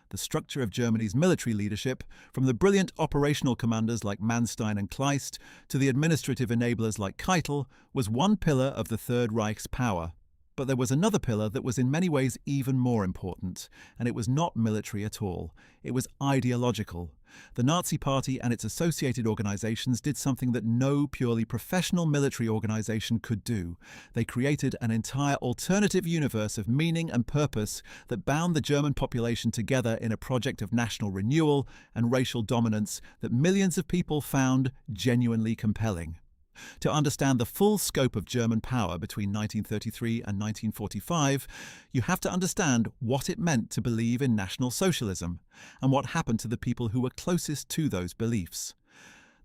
The structure of Germany's military leadership, from the brilliant operational commanders like Manstein and Kleist to the administrative enablers like Keitel, was one pillar of the Third Reich's power. But there was another pillar that was in many ways even more important, and it was not military at all. It was ideological. The Nazi Party and its associated organizations did something that no purely professional military organization could do. They created an entire alternative universe of meaning and purpose that bound the German population together in a project of national renewal and racial dominance that millions of people found genuinely compelling. To understand the full scope of German power between 1933 and 1945, you have to understand what it meant to believe in National Socialism and what happened to the people who were closest to those beliefs.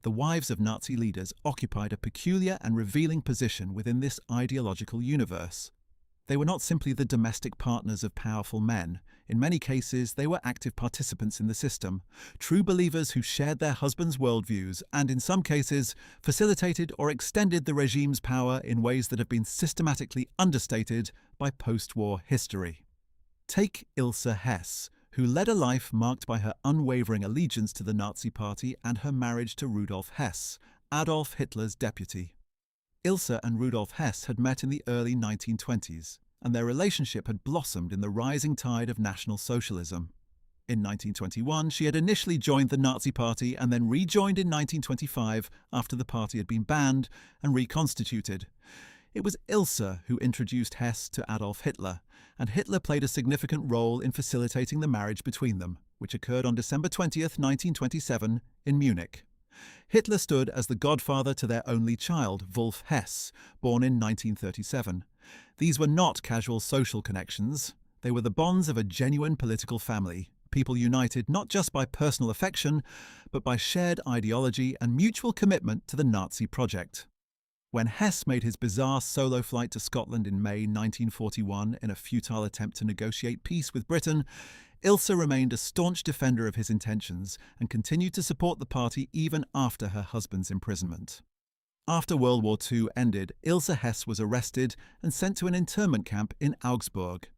The wives of Nazi leaders occupied a peculiar and revealing position within this ideological universe. They were not simply the domestic partners of powerful men. In many cases, they were active participants in the system, true believers who shared their husbands' worldviews and, in some cases, facilitated or extended the regime's power in ways that have been systematically understated by post-war history. Take Ilse Hess, who led a life marked by her unwavering allegiance to the Nazi Party and her marriage to Rudolf Hess, Adolf Hitler's deputy. Ilse and Rudolf Hess had met in the early 1920s, and their relationship had blossomed in the rising tide of National Socialism. In 1921, she had initially joined the Nazi Party and then rejoined in 1925 after the party had been banned and reconstituted. It was Ilse who introduced Hess to Adolf Hitler, and Hitler played a significant role in facilitating the marriage between them, which occurred on December 20th, 1927, in Munich. Hitler stood as the godfather to their only child, Wolf Hess, born in 1937. These were not casual social connections. They were the bonds of a genuine political family, people united not just by personal affection, but by shared ideology and mutual commitment to the Nazi project. When Hess made his bizarre solo flight to Scotland in May 1941 in a futile attempt to negotiate peace with Britain, Ilse remained a staunch defender of his intentions and continued to support the party even after her husband's imprisonment. After World War II ended, Ilse Hess was arrested and sent to an internment camp in Augsburg.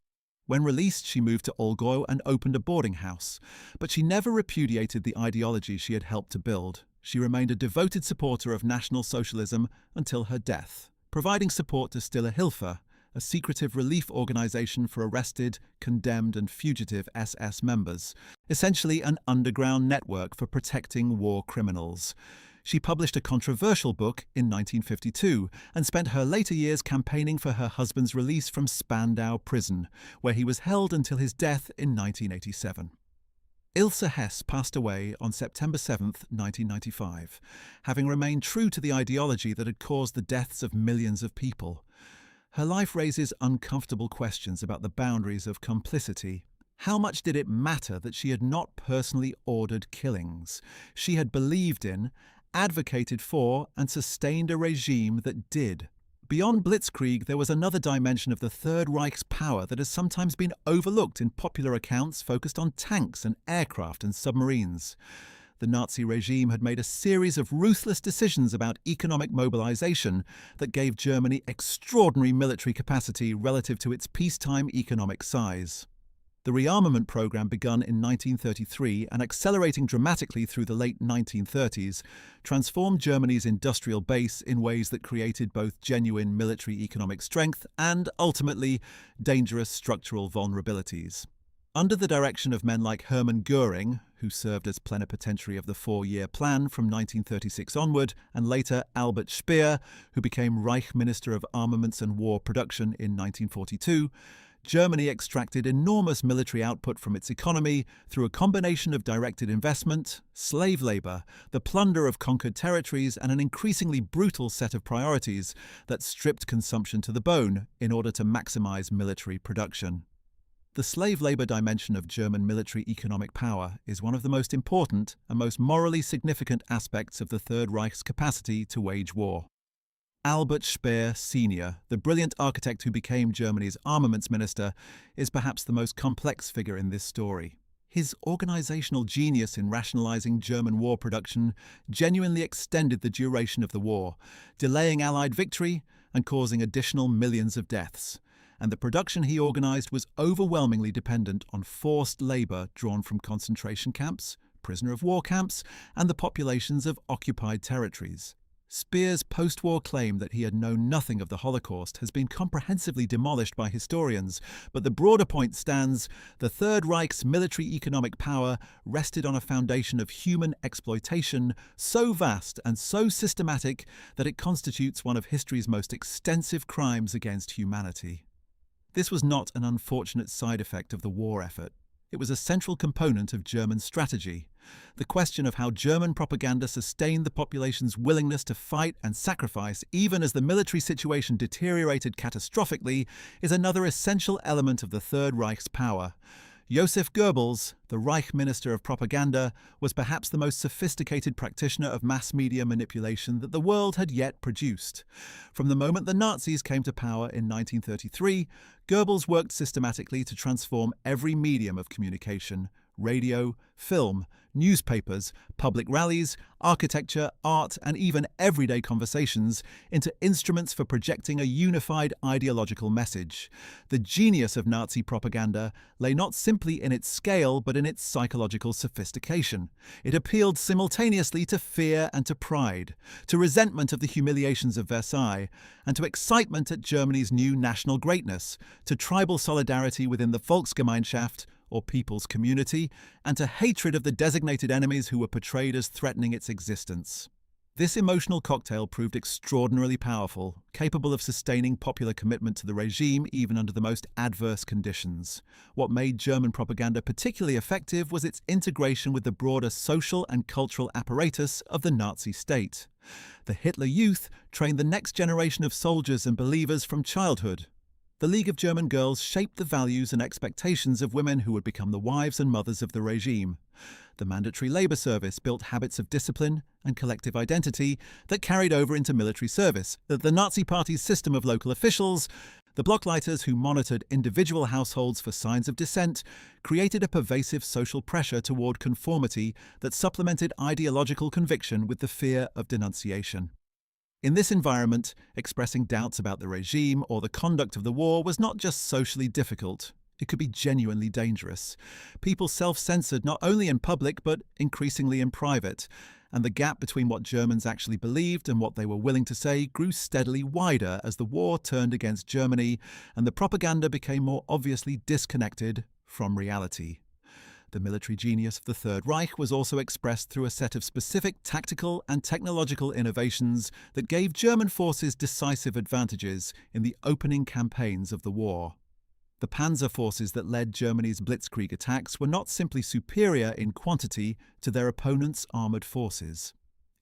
When released, she moved to Allgäu and opened a boarding house, but she never repudiated the ideology she had helped to build. She remained a devoted supporter of National Socialism until her death, providing support to Stille Hilfe, a secretive relief organization for arrested, condemned and fugitive SS members, essentially an underground network for protecting war criminals. She published a controversial book in 1952 and spent her later years campaigning for her husband's release from Spandau prison, where he was held until his death in 1987. Ilse Hess passed away on September 7, 1995, having remained true to the ideology that had caused the deaths of millions of people. Her life raises uncomfortable questions about the boundaries of complicity. How much did it matter that she had not personally ordered killings? She had believed in, advocated for, and sustained a regime that did. Beyond Blitzkrieg, there was another dimension of the Third Reich's power that has sometimes been overlooked in popular accounts focused on tanks and aircraft and submarines. The Nazi regime had made a series of ruthless decisions about economic mobilization that gave Germany extraordinary military capacity relative to its peacetime economic size. The rearmament program begun in 1933 and accelerating dramatically through the late 1930s, transformed Germany's industrial base in ways that created both genuine military economic strength and, ultimately, dangerous structural vulnerabilities. Under the direction of men like Hermann Göring, who served as plenipotentiary of the Four-Year Plan from 1936 onward, and later Albert Speer, who became Reich Minister of Armaments and War Production in 1942, Germany extracted enormous military output from its economy through a combination of directed investment, slave labor, the plunder of conquered territories, and an increasingly brutal set of priorities that stripped consumption to the bone in order to maximize military production. The slave labor dimension of German military economic power is one of the most important and most morally significant aspects of the Third Reich's capacity to wage war. Albert Speer Sr., the brilliant architect who became Germany's armaments minister, is perhaps the most complex figure in this story. His organizational genius in rationalizing German war production genuinely extended the duration of the war, delaying Allied victory and causing additional millions of deaths. And the production he organized was overwhelmingly dependent on forced labor drawn from concentration camps, prisoner of war camps, and the populations of occupied territories. Speer's post-war claim that he had known nothing of the Holocaust has been comprehensively demolished by historians, but the broader point stands: the Third Reich's military-economic power rested on a foundation of human exploitation so vast and so systematic that it constitutes one of history's most extensive crimes against humanity. This was not an unfortunate side effect of the war effort. It was a central component of German strategy. The question of how German propaganda sustained the population's willingness to fight and sacrifice even as the military situation deteriorated catastrophically is another essential element of the Third Reich's power. Joseph Goebbels, the Reich Minister of Propaganda, was perhaps the most sophisticated practitioner of mass media manipulation that the world had yet produced. From the moment the Nazis came to power in 1933, Goebbels worked systematically to transform every medium of communication: radio, film, newspapers, public rallies, architecture, art, and even everyday conversations into instruments for projecting a unified ideological message. The genius of Nazi propaganda lay not simply in its scale but in its psychological sophistication. It appealed simultaneously to fear and to pride, to resentment of the humiliations of Versailles, and to excitement at Germany's new national greatness, to tribal solidarity within the Volksgemeinschaft, or people's community, and to hatred of the designated enemies who were portrayed as threatening its existence. This emotional cocktail proved extraordinarily powerful, capable of sustaining popular commitment to the regime even under the most adverse conditions. What made German propaganda particularly effective was its integration with the broader social and cultural apparatus of the Nazi state. The Hitler Youth trained the next generation of soldiers and believers from childhood. The League of German Girls shaped the values and expectations of women who would become the wives and mothers of the regime. The mandatory labor service built habits of discipline and collective identity that carried over into military service. The Nazi Party's system of local officials, the Blockleiters who monitored individual households for signs of dissent, created a pervasive social pressure toward conformity that supplemented ideological conviction with the fear of denunciation. In this environment, expressing doubts about the regime or the conduct of the war was not just socially difficult, it could be genuinely dangerous. People self-censored not only in public but increasingly in private, and the gap between what Germans actually believed and what they were willing to say grew steadily wider as the war turned against Germany and the propaganda became more obviously disconnected from reality. The military genius of the Third Reich was also expressed through a set of specific tactical and technological innovations that gave German forces decisive advantages in the opening campaigns of the war. The panzer forces that led Germany's blitzkrieg attacks were not simply superior in quantity to their opponents' armoured forces.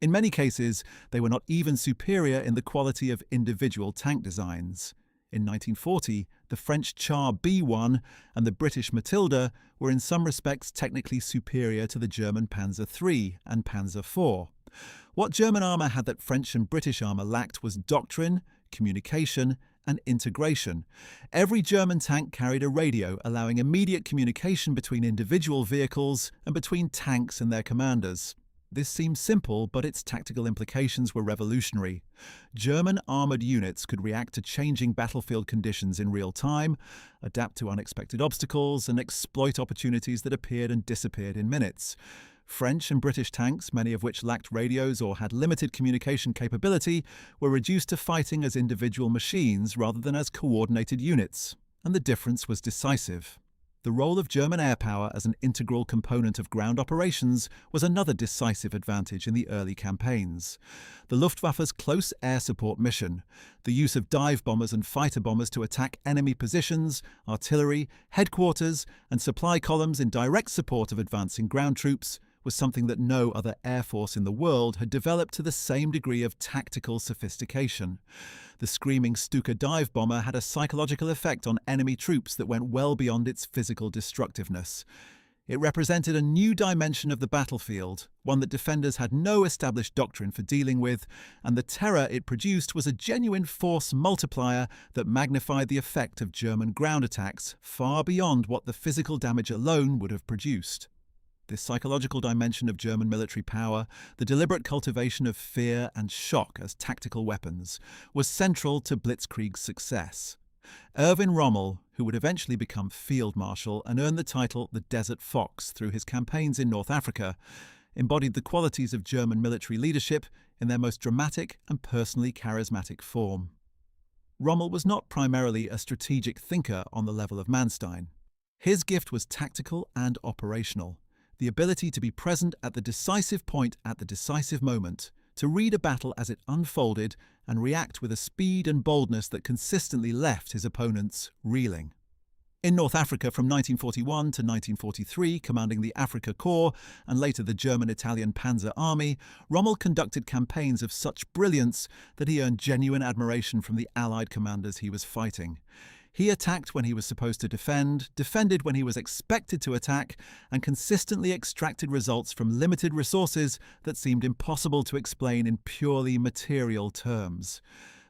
In many cases, they were not even superior in the quality of individual tank designs. In 1940, the French Char B1 and the British Matilda were in some respects technically superior to the German Panzer III and Panzer IV. What German armour had that French and British armour lacked was doctrine, communication, and integration. Every German tank carried a radio, allowing immediate communication between individual vehicles and between tanks and their commanders. This seems simple, but its tactical implications were revolutionary. German armoured units could react to changing battlefield conditions in real time, adapt to unexpected obstacles, and exploit opportunities that appeared and disappeared in minutes. French and British tanks, many of which lacked radios or had limited communication capability, were reduced to fighting as individual machines rather than as coordinated units, and the difference was decisive. The role of German air power as an integral component of ground operations was another decisive advantage in the early campaigns. The Luftwaffe's close air support mission, the use of dive bombers and fighter bombers to attack enemy positions, artillery, headquarters, and supply columns in direct support of advancing ground troops, was something that no other air force in the world had developed to the same degree of tactical sophistication. The screaming Stuka dive bomber had a psychological effect on enemy troops that went well beyond its physical destructiveness. It represented a new dimension of the battlefield, one that defenders had no established doctrine for dealing with, and the terror it produced was a genuine force multiplier that magnified the effect of German ground attacks far beyond what the physical damage alone would have produced. This psychological dimension of German military power, the deliberate cultivation of fear and shock as tactical weapons, was central to Blitzkrieg's success. Erwin Rommel, who would eventually become Field Marshal and earn the title the Desert Fox through his campaigns in North Africa, embodied the qualities of German military leadership in their most dramatic and personally charismatic form. Rommel was not primarily a strategic thinker on the level of Manstein. His gift was tactical and operational. The ability to be present at the decisive point at the decisive moment, to read a battle as it unfolded and react with a speed and boldness that consistently left his opponents reeling. In North Africa from 1941 to 1943, commanding the Afrika Korps and later the German-Italian Panzer Army, Rommel conducted campaigns of such brilliance that he earned genuine admiration from the Allied commanders he was fighting. He attacked when he was supposed to defend, defended when he was expected to attack, and consistently extracted results from limited resources that seemed impossible to explain in purely material terms.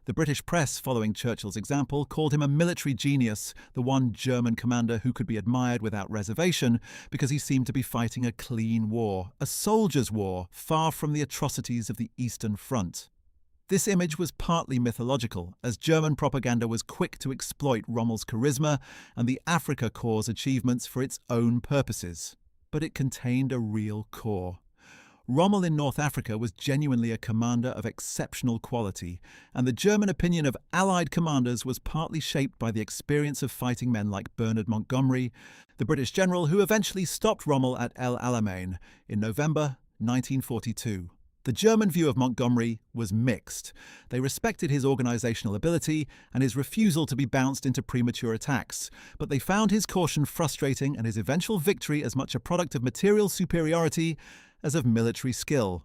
The British press, following Churchill's example, called him a military genius, the one German commander who could be admired without reservation, because he seemed to be fighting a clean war, a soldier's war, far from the atrocities of the Eastern Front. This image was partly mythological, as German propaganda was quick to exploit Rommel's charisma and the Afrika Korps' achievements for its own purposes. But it contained a real core. Rommel in North Africa was genuinely a commander of exceptional quality, and the German opinion of Allied commanders was partly shaped by the experience of fighting men like Bernard Montgomery, the British general who eventually stopped Rommel at El Alamein in November 1942. The German view of Montgomery was mixed. They respected his organizational ability and his refusal to be bounced into premature attacks, but they found his caution frustrating and his eventual victory as much a product of material superiority as of military skill.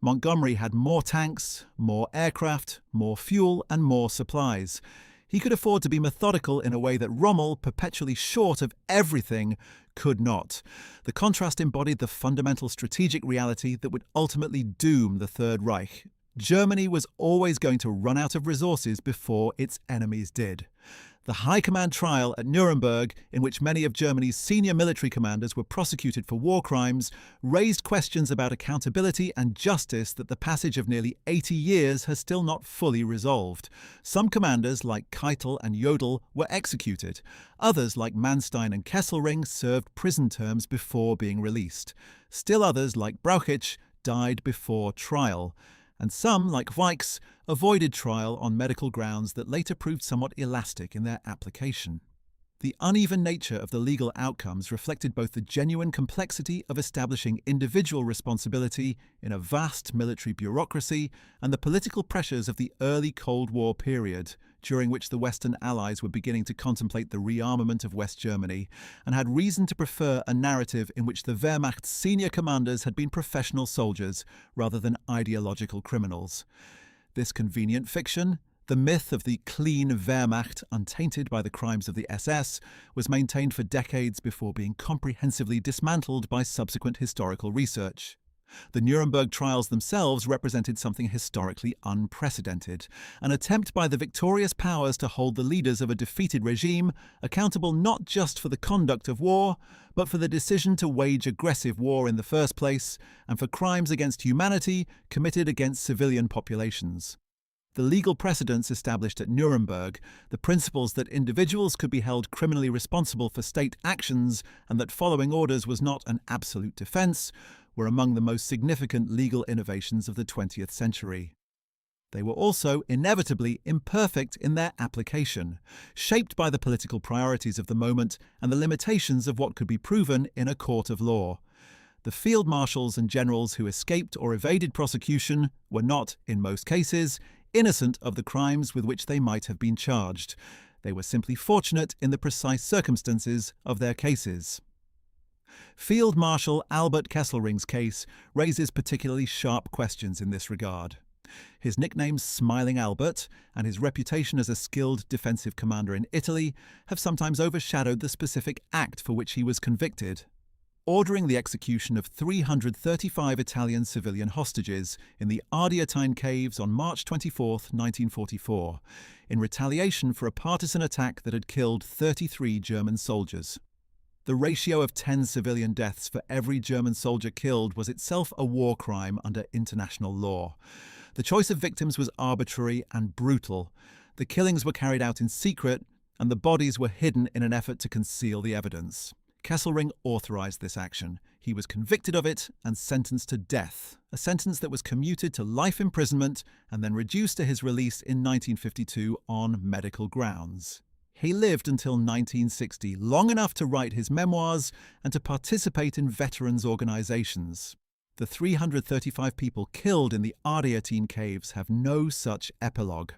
Montgomery had more tanks, more aircraft, more fuel, and more supplies. He could afford to be methodical in a way that Rommel, perpetually short of everything, could not. The contrast embodied the fundamental strategic reality that would ultimately doom the Third Reich. Germany was always going to run out of resources before its enemies did. The High Command trial at Nuremberg, in which many of Germany's senior military commanders were prosecuted for war crimes, raised questions about accountability and justice that the passage of nearly 80 years has still not fully resolved. Some commanders, like Keitel and Jodl, were executed. Others, like Manstein and Kesselring, served prison terms before being released. Still others, like Brauchitsch, died before trial. And some, like Weichs, avoided trial on medical grounds that later proved somewhat elastic in their application. The uneven nature of the legal outcomes reflected both the genuine complexity of establishing individual responsibility in a vast military bureaucracy and the political pressures of the early Cold War period, during which the Western Allies were beginning to contemplate the rearmament of West Germany and had reason to prefer a narrative in which the Wehrmacht's senior commanders had been professional soldiers rather than ideological criminals. This convenient fiction, the myth of the clean Wehrmacht, untainted by the crimes of the SS, was maintained for decades before being comprehensively dismantled by subsequent historical research. The Nuremberg trials themselves represented something historically unprecedented, an attempt by the victorious powers to hold the leaders of a defeated regime accountable not just for the conduct of war, but for the decision to wage aggressive war in the first place, and for crimes against humanity committed against civilian populations. The legal precedents established at Nuremberg, the principles that individuals could be held criminally responsible for state actions and that following orders was not an absolute defense, were among the most significant legal innovations of the 20th century. They were also inevitably imperfect in their application, shaped by the political priorities of the moment and the limitations of what could be proven in a court of law. The field marshals and generals who escaped or evaded prosecution were not, in most cases, innocent of the crimes with which they might have been charged. They were simply fortunate in the precise circumstances of their cases. Field Marshal Albert Kesselring's case raises particularly sharp questions in this regard. His nickname Smiling Albert and his reputation as a skilled defensive commander in Italy have sometimes overshadowed the specific act for which he was convicted, ordering the execution of 335 Italian civilian hostages in the Ardeatine Caves on March 24, 1944, in retaliation for a partisan attack that had killed 33 German soldiers. The ratio of 10 civilian deaths for every German soldier killed was itself a war crime under international law. The choice of victims was arbitrary and brutal. The killings were carried out in secret, and the bodies were hidden in an effort to conceal the evidence. Kesselring authorized this action. He was convicted of it and sentenced to death, a sentence that was commuted to life imprisonment and then reduced to his release in 1952 on medical grounds. He lived until 1960, long enough to write his memoirs and to participate in veterans' organizations. The 335 people killed in the Ardeatine Caves have no such epilogue.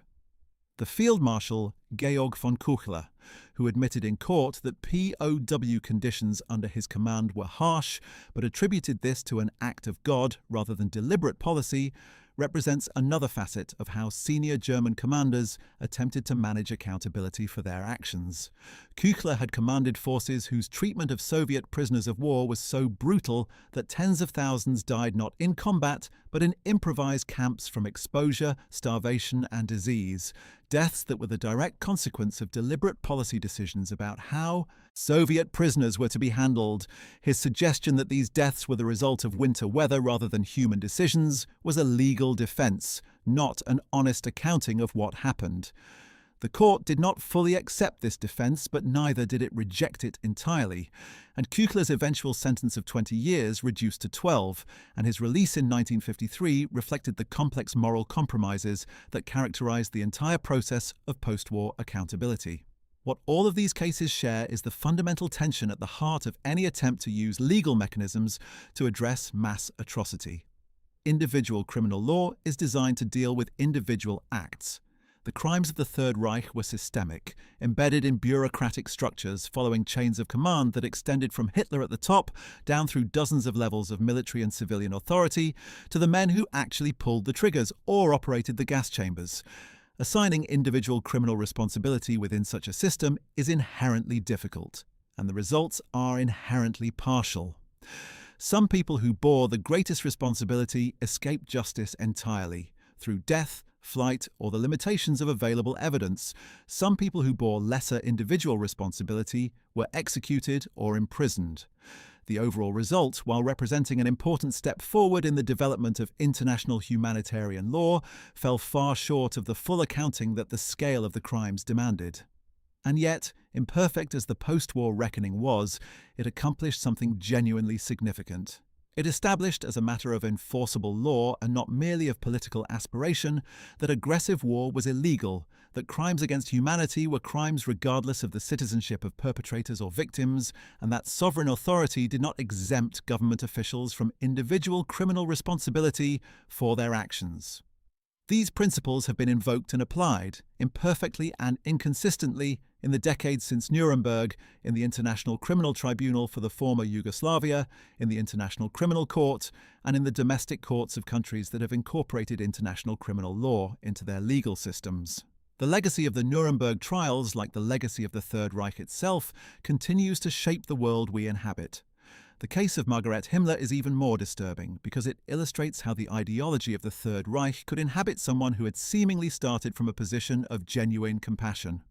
The Field Marshal, Georg von Kuchler, who admitted in court that POW conditions under his command were harsh, but attributed this to an act of God rather than deliberate policy, represents another facet of how senior German commanders attempted to manage accountability for their actions. Kuchler had commanded forces whose treatment of Soviet prisoners of war was so brutal that tens of thousands died not in combat, but in improvised camps from exposure, starvation, and disease, deaths that were the direct consequence of deliberate policy decisions about how Soviet prisoners were to be handled. His suggestion that these deaths were the result of winter weather rather than human decisions was a legal defense, not an honest accounting of what happened. The court did not fully accept this defense, but neither did it reject it entirely, and Küchler's eventual sentence of 20 years reduced to 12, and his release in 1953 reflected the complex moral compromises that characterized the entire process of post-war accountability. What all of these cases share is the fundamental tension at the heart of any attempt to use legal mechanisms to address mass atrocity. Individual criminal law is designed to deal with individual acts. The crimes of the Third Reich were systemic, embedded in bureaucratic structures following chains of command that extended from Hitler at the top down through dozens of levels of military and civilian authority to the men who actually pulled the triggers or operated the gas chambers. Assigning individual criminal responsibility within such a system is inherently difficult, and the results are inherently partial. Some people who bore the greatest responsibility escaped justice entirely, through death, flight, or the limitations of available evidence. Some people who bore lesser individual responsibility were executed or imprisoned. The overall result, while representing an important step forward in the development of international humanitarian law, fell far short of the full accounting that the scale of the crimes demanded. And yet, imperfect as the post-war reckoning was, it accomplished something genuinely significant. It established as a matter of enforceable law and not merely of political aspiration that aggressive war was illegal, that crimes against humanity were crimes regardless of the citizenship of perpetrators or victims, and that sovereign authority did not exempt government officials from individual criminal responsibility for their actions. These principles have been invoked and applied, imperfectly and inconsistently, in the decades since Nuremberg, in the International Criminal Tribunal for the former Yugoslavia, in the International Criminal Court, and in the domestic courts of countries that have incorporated international criminal law into their legal systems. The legacy of the Nuremberg trials, like the legacy of the Third Reich itself, continues to shape the world we inhabit. The case of Margaret Himmler is even more disturbing because it illustrates how the ideology of the Third Reich could inhabit someone who had seemingly started from a position of genuine compassion.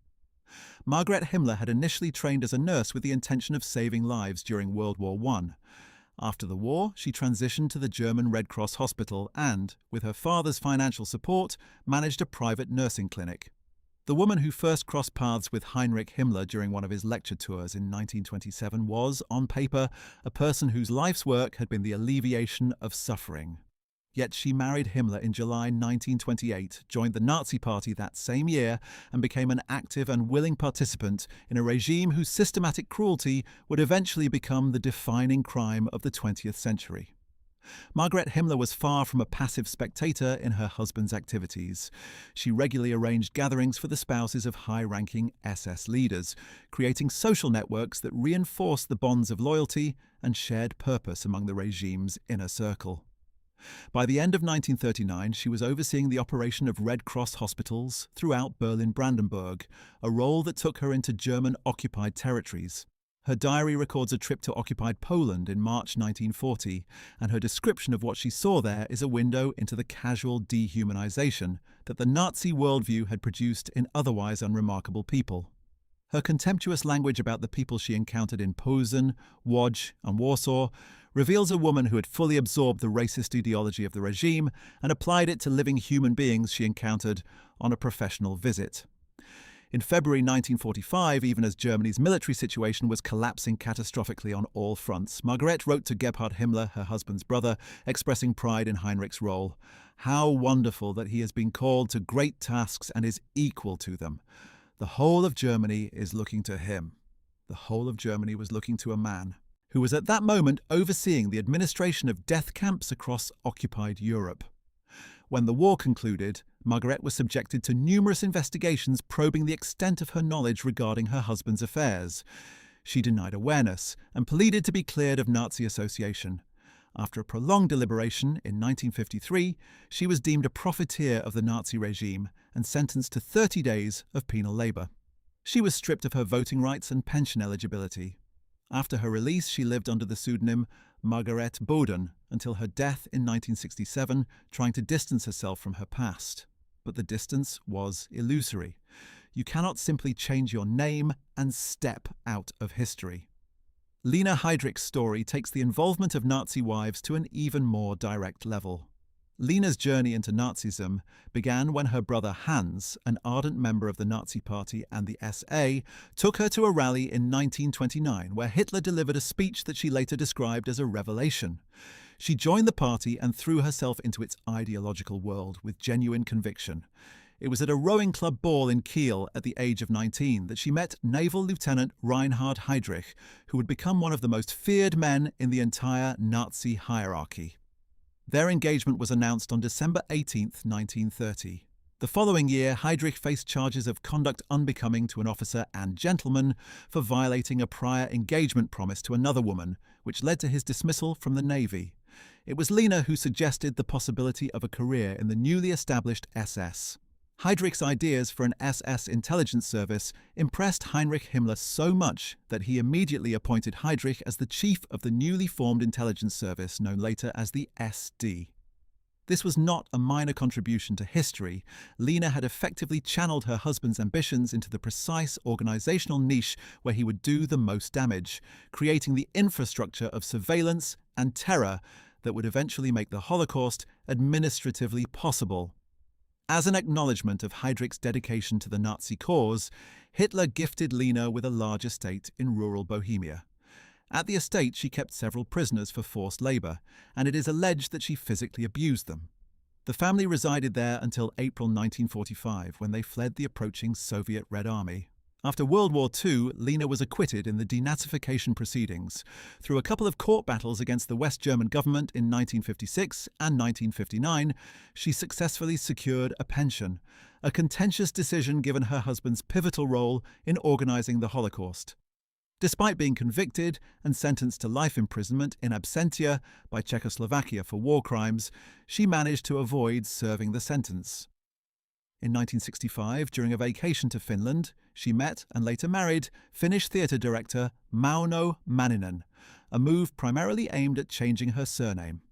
Margaret Himmler had initially trained as a nurse with the intention of saving lives during World War I. After the war, she transitioned to the German Red Cross hospital and, with her father's financial support, managed a private nursing clinic. The woman who first crossed paths with Heinrich Himmler during one of his lecture tours in 1927 was, on paper, a person whose life's work had been the alleviation of suffering. Yet she married Himmler in July 1928, joined the Nazi Party that same year, and became an active and willing participant in a regime whose systematic cruelty would eventually become the defining crime of the 20th century. Margaret Himmler was far from a passive spectator in her husband's activities. She regularly arranged gatherings for the spouses of high-ranking SS leaders, creating social networks that reinforced the bonds of loyalty and shared purpose among the regime's inner circle. By the end of 1939, she was overseeing the operation of Red Cross hospitals throughout Berlin-Brandenburg, a role that took her into German-occupied territories. Her diary records a trip to occupied Poland in March 1940, and her description of what she saw there is a window into the casual dehumanization that the Nazi worldview had produced in otherwise unremarkable people. Her contemptuous language about the people she encountered in Posen, Łódź, and Warsaw reveals a woman who had fully absorbed the racist ideology of the regime and applied it to living human beings she encountered on a professional visit. In February 1945, even as Germany's military situation was collapsing catastrophically on all fronts, Margaret wrote to Gebhard Himmler, her husband's brother, expressing pride in Heinrich's role. "How wonderful that he has been called to great tasks and is equal to them. The whole of Germany is looking to him." The whole of Germany was looking to a man who was at that moment overseeing the administration of death camps across occupied Europe. When the war concluded, Margaret was subjected to numerous investigations probing the extent of her knowledge regarding her husband's affairs. She denied awareness and pleaded to be cleared of Nazi association. After a prolonged deliberation in 1953, she was deemed a profiteer of the Nazi regime and sentenced to 30 days of penal labour. She was stripped of her voting rights and pension eligibility. After her release, she lived under the pseudonym Margaret Boden until her death in 1967, trying to distance herself from her past. But the distance was illusory. You cannot simply change your name and step out of history. Lena Heydrich's story takes the involvement of Nazi wives to an even more direct level. Lena's journey into Nazism began when her brother Hans, an ardent member of the Nazi Party and the SA, took her to a rally in 1929 where Hitler delivered a speech that she later described as a revelation. She joined the party and threw herself into its ideological world with genuine conviction. It was at a rowing club ball in Kiel at the age of 19 that she met Naval Lieutenant Reinhard Heydrich, who would become one of the most feared men in the entire Nazi hierarchy. Their engagement was announced on December 18, 1930. The following year, Heydrich faced charges of conduct unbecoming to an officer and gentleman for violating a prior engagement promise to another woman, which led to his dismissal from the Navy. It was Lena who suggested the possibility of a career in the newly established SS. Heydrich's ideas for an SS intelligence service impressed Heinrich Himmler so much that he immediately appointed Heydrich as the chief of the newly formed intelligence service known later as the SD. This was not a minor contribution to history. Lena had effectively channeled her husband's ambitions into the precise organizational niche where he would do the most damage, creating the infrastructure of surveillance and terror that would eventually make the Holocaust administratively possible. As an acknowledgement of Heydrich's dedication to the Nazi cause, Hitler gifted Lena with a large estate in rural Bohemia. At the estate, she kept several prisoners for forced labor, and it is alleged that she physically abused them. The family resided there until April 1945, when they fled the approaching Soviet Red Army. After World War II, Lena was acquitted in the denazification proceedings. Through a couple of court battles against the West German government in 1956 and 1959, she successfully secured a pension, a contentious decision given her husband's pivotal role in organizing the Holocaust. Despite being convicted and sentenced to life imprisonment in absentia by Czechoslovakia for war crimes, she managed to avoid serving the sentence. In 1965, during a vacation to Finland, she met and later married Finnish theatre director Mauno Manninen, a move primarily aimed at changing her surname.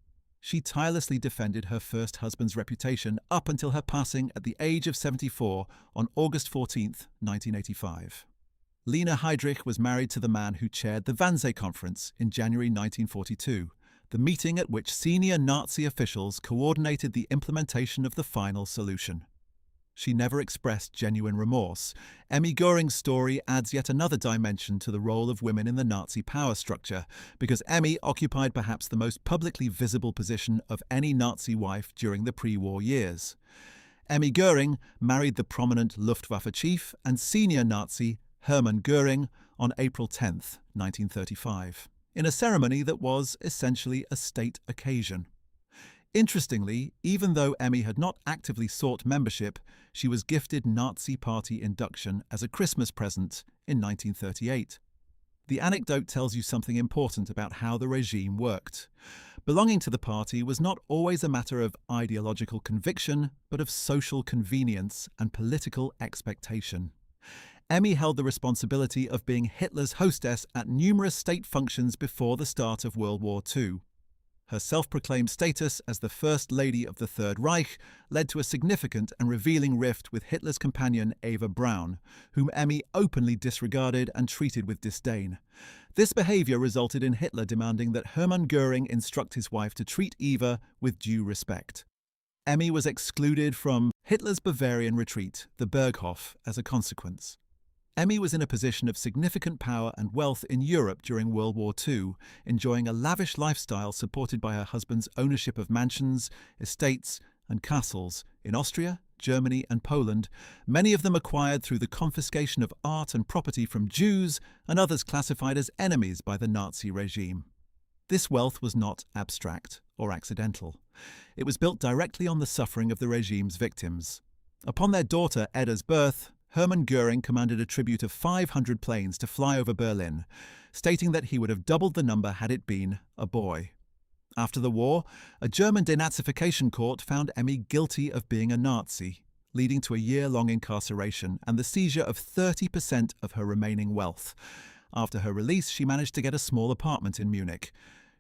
She tirelessly defended her first husband's reputation up until her passing at the age of 74 on August 14, 1985. Lena Heydrich was married to the man who chaired the Wannsee Conference in January 1942, the meeting at which senior Nazi officials coordinated the implementation of the final solution. She never expressed genuine remorse. Emmy Goering's story adds yet another dimension to the role of women in the Nazi power structure, because Emmy occupied perhaps the most publicly visible position of any Nazi wife during the pre-war years. Emmy Goering married the prominent Luftwaffe chief and senior Nazi Hermann Goering on April 10, 1935, in a ceremony that was essentially a state occasion. Interestingly, even though Emmy had not actively sought membership, she was gifted Nazi Party induction as a Christmas present in 1938. The anecdote tells you something important about how the regime worked. Belonging to the party was not always a matter of ideological conviction, but of social convenience and political expectation. Emmy held the responsibility of being Hitler's hostess at numerous state functions before the start of World War II. Her self-proclaimed status as the First Lady of the Third Reich led to a significant and revealing rift with Hitler's companion Eva Braun, whom Emmy openly disregarded and treated with disdain. This behavior resulted in Hitler demanding that Hermann Goering instruct his wife to treat Eva with due respect. Emmy was excluded from Hitler's Bavarian retreat, the Berghof, as a consequence. Emmy was in a position of significant power and wealth in Europe during World War II, enjoying a lavish lifestyle supported by her husband's ownership of mansions, estates, and castles in Austria, Germany, and Poland, many of them acquired through the confiscation of art and property from Jews and others classified as enemies by the Nazi regime. This wealth was not abstract or accidental. It was built directly on the suffering of the regime's victims. Upon their daughter Edda's birth, Hermann Goering commanded a tribute of 500 planes to fly over Berlin, stating that he would have doubled the number had it been a boy. After the war, a German denazification court found Emmy guilty of being a Nazi, leading to a year-long incarceration and the seizure of 30% of her remaining wealth. After her release, she managed to get a small apartment in Munich.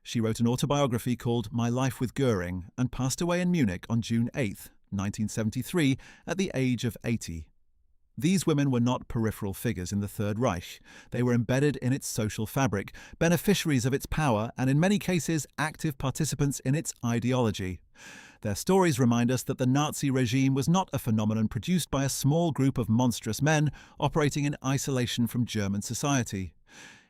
She wrote an autobiography called My Life with Goering and passed away in Munich on June 8, 1973, at the age of 80. These women were not peripheral figures in the Third Reich. They were embedded in its social fabric, beneficiaries of its power, and in many cases active participants in its ideology. Their stories remind us that the Nazi regime was not a phenomenon produced by a small group of monstrous men operating in isolation from German society.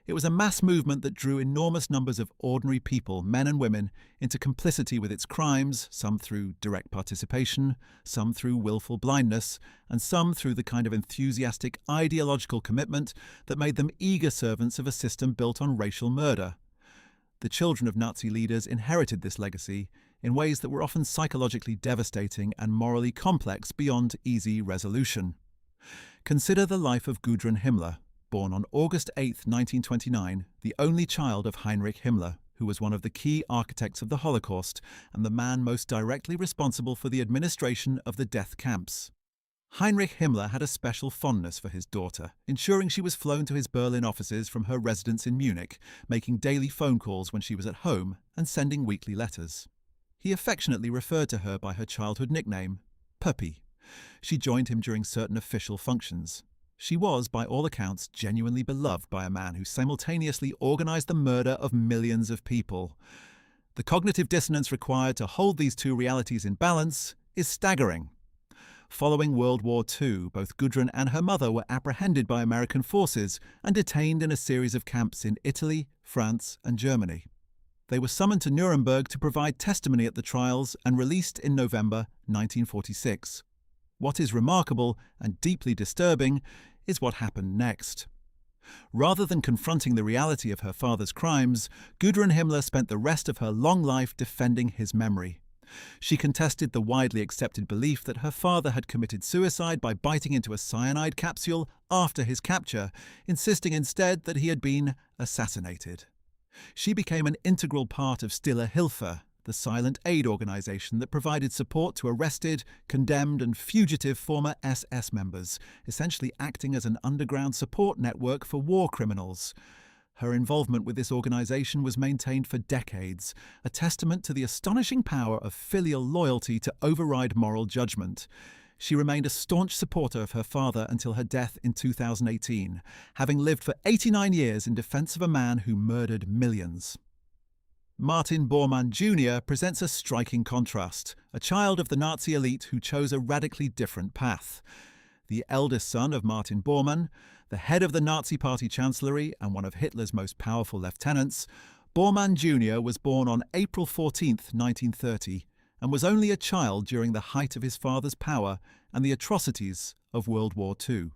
It was a mass movement that drew enormous numbers of ordinary people, men and women, into complicity with its crimes, some through direct participation, some through willful blindness, and some through the kind of enthusiastic ideological commitment that made them eager servants of a system built on racial murder. The children of Nazi leaders inherited this legacy in ways that were often psychologically devastating and morally complex beyond easy resolution. Consider the life of Gudrun Himmler, born on August 8, 1929, the only child of Heinrich Himmler, who was one of the key architects of the Holocaust and the man most directly responsible for the administration of the death camps. Heinrich Himmler had a special fondness for his daughter, ensuring she was flown to his Berlin offices from her residence in Munich, making daily phone calls when she was at home and sending weekly letters. He affectionately referred to her by her childhood nickname, Puppy. She joined him during certain official functions. She was, by all accounts, genuinely beloved by a man who simultaneously organized the murder of millions of people. The cognitive dissonance required to hold these two realities in balance is staggering. Following World War II, both Gudrun and her mother were apprehended by American forces and detained in a series of camps in Italy, France, and Germany. They were summoned to Nuremberg to provide testimony at the trials and released in November 1946. What is remarkable and deeply disturbing is what happened next. Rather than confronting the reality of her father's crimes, Gudrun Himmler spent the rest of her long life defending his memory. She contested the widely accepted belief that her father had committed suicide by biting into a cyanide capsule after his capture, insisting instead that he had been assassinated. She became an integral part of Stille Hilfe, the silent aid organization that provided support to arrested, condemned and fugitive former SS members, essentially acting as an underground support network for war criminals. Her involvement with this organization was maintained for decades, a testament to the astonishing power of filial loyalty to override moral judgment. She remained a staunch supporter of her father until her death in 2018, having lived for 89 years in defense of a man who murdered millions. Martin Bormann Jr. presents a striking contrast, a child of the Nazi elite who chose a radically different path. The eldest son of Martin Bormann, the head of the Nazi Party Chancellery and one of Hitler's most powerful lieutenants, Bormann Jr. was born on April 14, 1930, and was only a child during the height of his father's power and the atrocities of World War II.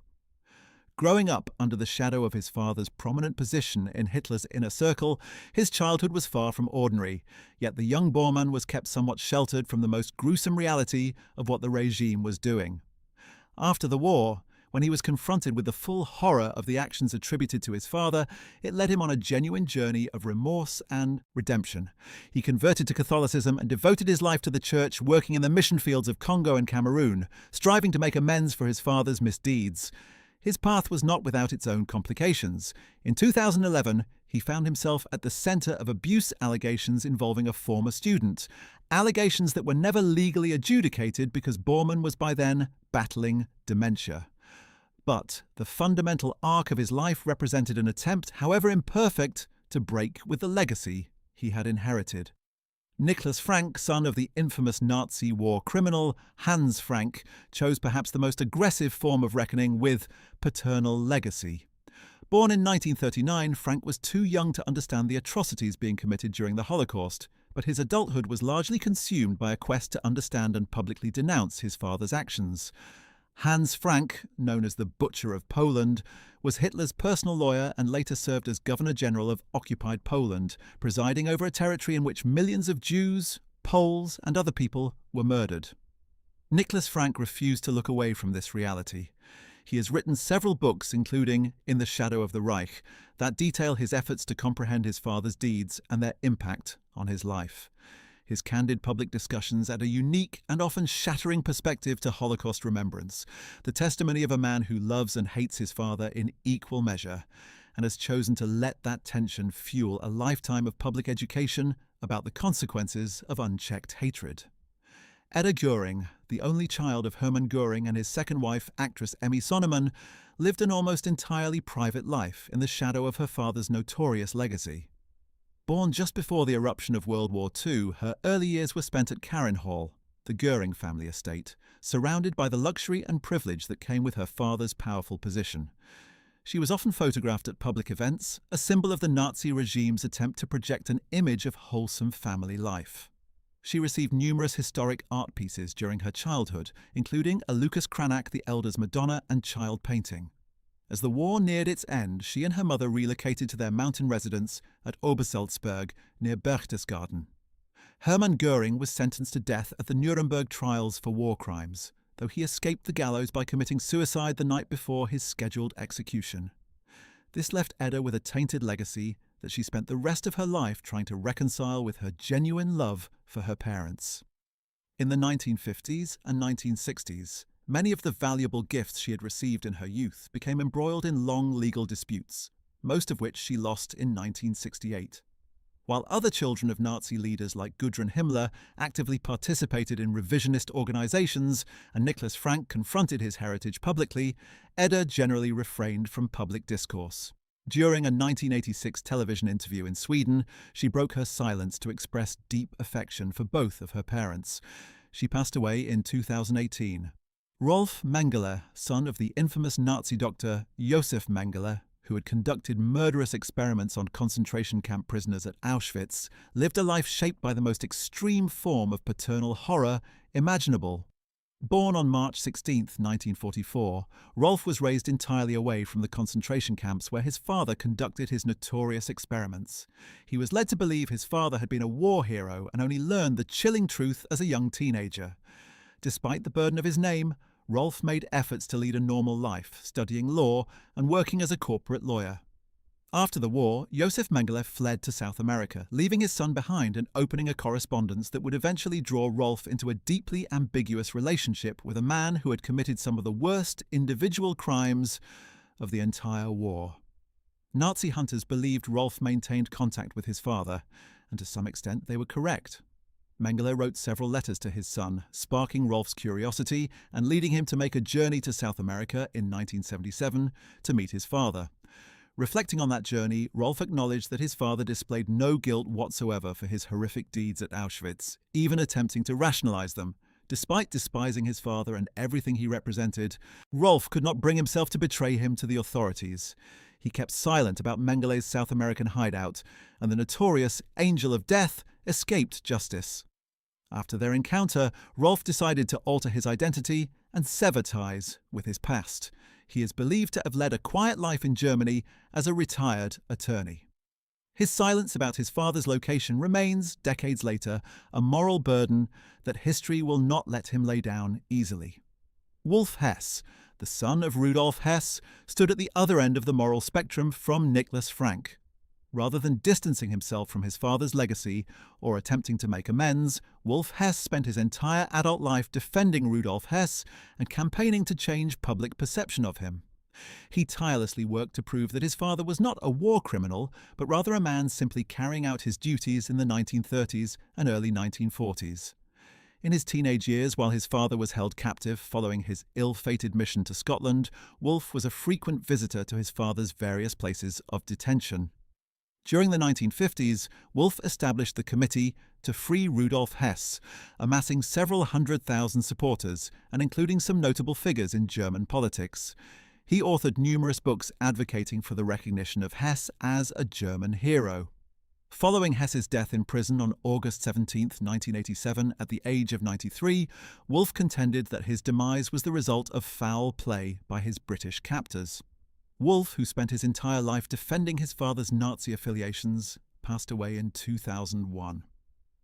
Growing up under the shadow of his father's prominent position in Hitler's inner circle, his childhood was far from ordinary, yet the young Bormann was kept somewhat sheltered from the most gruesome reality of what the regime was doing. After the war, when he was confronted with the full horror of the actions attributed to his father, it led him on a genuine journey of remorse and redemption. He converted to Catholicism and devoted his life to the church, working in the mission fields of Congo and Cameroon, striving to make amends for his father's misdeeds. His path was not without its own complications. In 2011, he found himself at the center of abuse allegations involving a former student, allegations that were never legally adjudicated because Bormann was by then battling dementia. But the fundamental arc of his life represented an attempt, however imperfect, to break with the legacy he had inherited. Nicholas Frank, son of the infamous Nazi war criminal Hans Frank, chose perhaps the most aggressive form of reckoning with paternal legacy. Born in 1939, Frank was too young to understand the atrocities being committed during the Holocaust, but his adulthood was largely consumed by a quest to understand and publicly denounce his father's actions. Hans Frank, known as the Butcher of Poland, was Hitler's personal lawyer and later served as Governor-General of occupied Poland, presiding over a territory in which millions of Jews, Poles and other people were murdered. Nicholas Frank refused to look away from this reality. He has written several books, including In the Shadow of the Reich, that detail his efforts to comprehend his father's deeds and their impact on his life. His candid public discussions add a unique and often shattering perspective to Holocaust remembrance, the testimony of a man who loves and hates his father in equal measure, and has chosen to let that tension fuel a lifetime of public education about the consequences of unchecked hatred. Edda Göring, the only child of Hermann Göring and his second wife, actress Emmy Sonnemann, lived an almost entirely private life in the shadow of her father's notorious legacy. Born just before the eruption of World War II, her early years were spent at Karen Hall, the Goering family estate, surrounded by the luxury and privilege that came with her father's powerful position. She was often photographed at public events, a symbol of the Nazi regime's attempt to project an image of wholesome family life. She received numerous historic art pieces during her childhood, including a Lucas Cranach the Elder's Madonna and child painting. As the war neared its end, she and her mother relocated to their mountain residence at Obersalzberg near Berchtesgaden. Hermann Goering was sentenced to death at the Nuremberg trials for war crimes, though he escaped the gallows by committing suicide the night before his scheduled execution. This left Edda with a tainted legacy that she spent the rest of her life trying to reconcile with her genuine love for her parents. In the 1950s and 1960s, many of the valuable gifts she had received in her youth became embroiled in long legal disputes, most of which she lost in 1968. While other children of Nazi leaders like Gudrun Himmler actively participated in revisionist organizations and Nicholas Frank confronted his heritage publicly, Edda generally refrained from public discourse. During a 1986 television interview in Sweden, she broke her silence to express deep affection for both of her parents. She passed away in 2018. Rolf Mengele, son of the infamous Nazi doctor Josef Mengele, who had conducted murderous experiments on concentration camp prisoners at Auschwitz, lived a life shaped by the most extreme form of paternal horror imaginable. Born on March 16, 1944, Rolf was raised entirely away from the concentration camps where his father conducted his notorious experiments. He was led to believe his father had been a war hero and only learned the chilling truth as a young teenager. Despite the burden of his name, Rolf made efforts to lead a normal life, studying law and working as a corporate lawyer. After the war, Josef Mengele fled to South America, leaving his son behind and opening a correspondence that would eventually draw Rolf into a deeply ambiguous relationship with a man who had committed some of the worst individual crimes of the entire war. Nazi hunters believed Rolf maintained contact with his father, and to some extent they were correct. Mengele wrote several letters to his son, sparking Rolf's curiosity and leading him to make a journey to South America in 1977 to meet his father. Reflecting on that journey, Rolf acknowledged that his father displayed no guilt whatsoever for his horrific deeds at Auschwitz, even attempting to rationalize them. Despite despising his father and everything he represented, Rolf could not bring himself to betray him to the authorities. He kept silent about Mengele's South American hideout, and the notorious Angel of Death escaped justice. After their encounter, Rolf decided to alter his identity and sever ties with his past. He is believed to have led a quiet life in Germany as a retired attorney. His silence about his father's location remains, decades later, a moral burden that history will not let him lay down easily. Wolf Hess, the son of Rudolf Hess, stood at the other end of the moral spectrum from Nicholas Frank. Rather than distancing himself from his father's legacy or attempting to make amends, Wolf Hess spent his entire adult life defending Rudolf Hess and campaigning to change public perception of him. He tirelessly worked to prove that his father was not a war criminal, but rather a man simply carrying out his duties in the 1930s and early 1940s. In his teenage years, while his father was held captive following his ill-fated mission to Scotland, Wolf was a frequent visitor to his father's various places of detention. During the 1950s, Wolf established the Committee to Free Rudolf Hess, amassing several 100,000 supporters and including some notable figures in German politics. He authored numerous books advocating for the recognition of Hess as a German hero. Following Hess's death in prison on August 17, 1987, at the age of 93, Wolf contended that his demise was the result of foul play by his British captors. Wolf, who spent his entire life defending his father's Nazi affiliations, passed away in 2001.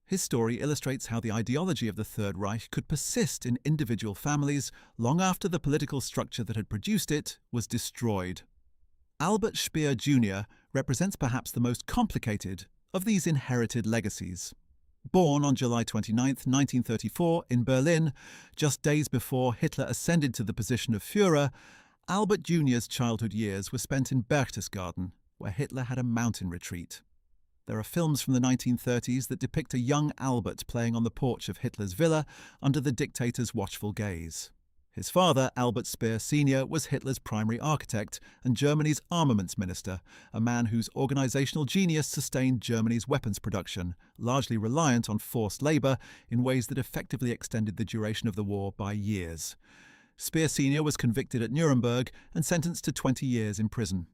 His story illustrates how the ideology of the Third Reich could persist in individual families long after the political structure that had produced it was destroyed. Albert Speer Jr. represents perhaps the most complicated of these inherited legacies. Born on July 29, 1934, in Berlin, just days before Hitler ascended to the position of Führer, Albert Jr.'s childhood years were spent in Berchtesgaden, where Hitler had a mountain retreat. There are films from the 1930s that depict a young Albert playing on the porch of Hitler's villa under the dictator's watchful gaze. His father, Albert Speer Sr., was Hitler's primary architect and Germany's armaments minister, a man whose organizational genius sustained Germany's weapons production, largely reliant on forced labor in ways that effectively extended the duration of the war by years. Speer Sr. was convicted at Nuremberg and sentenced to 20 years in prison.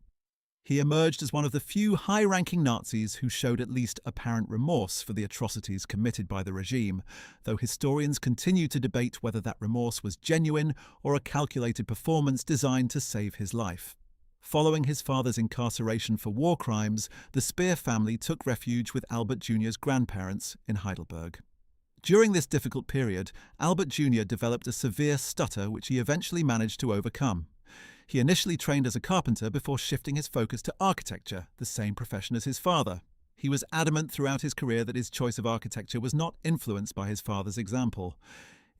He emerged as one of the few high-ranking Nazis who showed at least apparent remorse for the atrocities committed by the regime, though historians continue to debate whether that remorse was genuine or a calculated performance designed to save his life. Following his father's incarceration for war crimes, the Speer family took refuge with Albert Jr.'s grandparents in Heidelberg. During this difficult period, Albert Jr. developed a severe stutter which he eventually managed to overcome. He initially trained as a carpenter before shifting his focus to architecture, the same profession as his father. He was adamant throughout his career that his choice of architecture was not influenced by his father's example.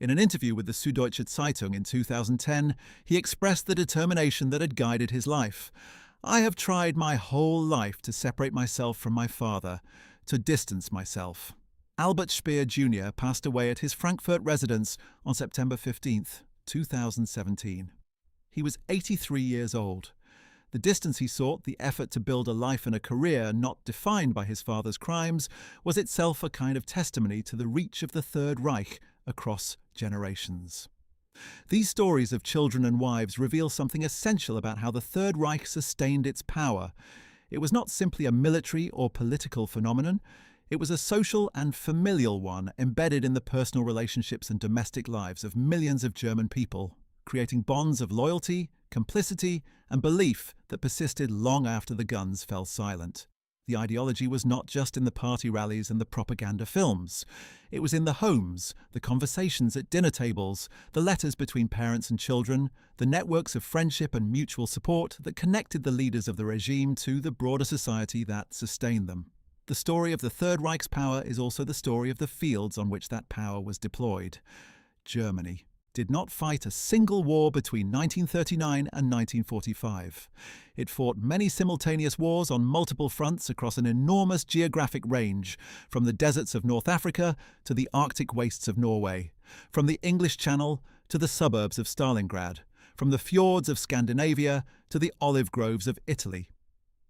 In an interview with the Süddeutsche Zeitung in 2010, he expressed the determination that had guided his life. "I have tried my whole life to separate myself from my father, to distance myself." Albert Speer Jr. passed away at his Frankfurt residence on September 15, 2017. He was 83 years old. The distance he sought, the effort to build a life and a career not defined by his father's crimes, was itself a kind of testimony to the reach of the Third Reich across generations. These stories of children and wives reveal something essential about how the Third Reich sustained its power. It was not simply a military or political phenomenon. It was a social and familial one embedded in the personal relationships and domestic lives of millions of German people, creating bonds of loyalty, complicity, and belief that persisted long after the guns fell silent. The ideology was not just in the party rallies and the propaganda films. It was in the homes, the conversations at dinner tables, the letters between parents and children, the networks of friendship and mutual support that connected the leaders of the regime to the broader society that sustained them. The story of the Third Reich's power is also the story of the fields on which that power was deployed. Germany did not fight a single war between 1939 and 1945. It fought many simultaneous wars on multiple fronts across an enormous geographic range, from the deserts of North Africa to the Arctic wastes of Norway, from the English Channel to the suburbs of Stalingrad, from the fjords of Scandinavia to the olive groves of Italy.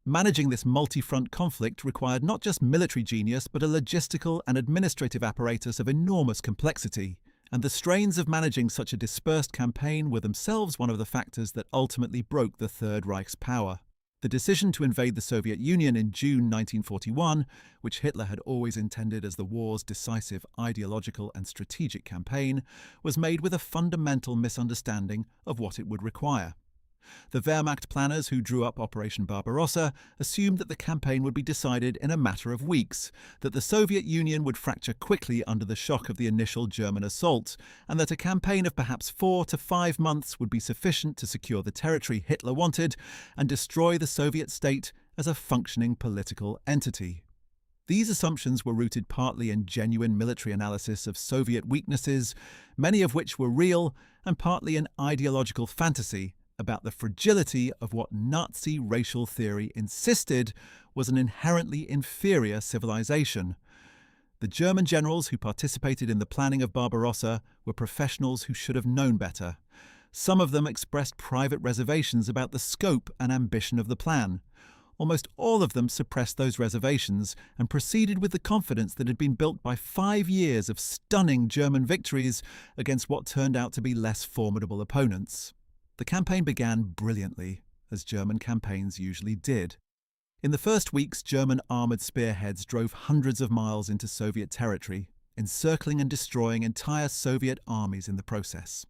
Managing this multi-front conflict required not just military genius but a logistical and administrative apparatus of enormous complexity. And the strains of managing such a dispersed campaign were themselves one of the factors that ultimately broke the Third Reich's power. The decision to invade the Soviet Union in June 1941, which Hitler had always intended as the war's decisive ideological and strategic campaign, was made with a fundamental misunderstanding of what it would require. The Wehrmacht planners who drew up Operation Barbarossa assumed that the campaign would be decided in a matter of weeks, that the Soviet Union would fracture quickly under the shock of the initial German assault, and that a campaign of perhaps 4 to 5 months would be sufficient to secure the territory Hitler wanted and destroy the Soviet state as a functioning political entity. These assumptions were rooted partly in genuine military analysis of Soviet weaknesses, many of which were real, and partly in ideological fantasy about the fragility of what Nazi racial theory insisted was an inherently inferior civilization. The German generals who participated in the planning of Barbarossa were professionals who should have known better. Some of them expressed private reservations about the scope and ambition of the plan. Almost all of them suppressed those reservations and proceeded with the confidence that had been built by 5 years of stunning German victories against what turned out to be less formidable opponents. The campaign began brilliantly, as German campaigns usually did. In the first weeks, German armoured spearheads drove hundreds of miles into Soviet territory, encircling and destroying entire Soviet armies in the process.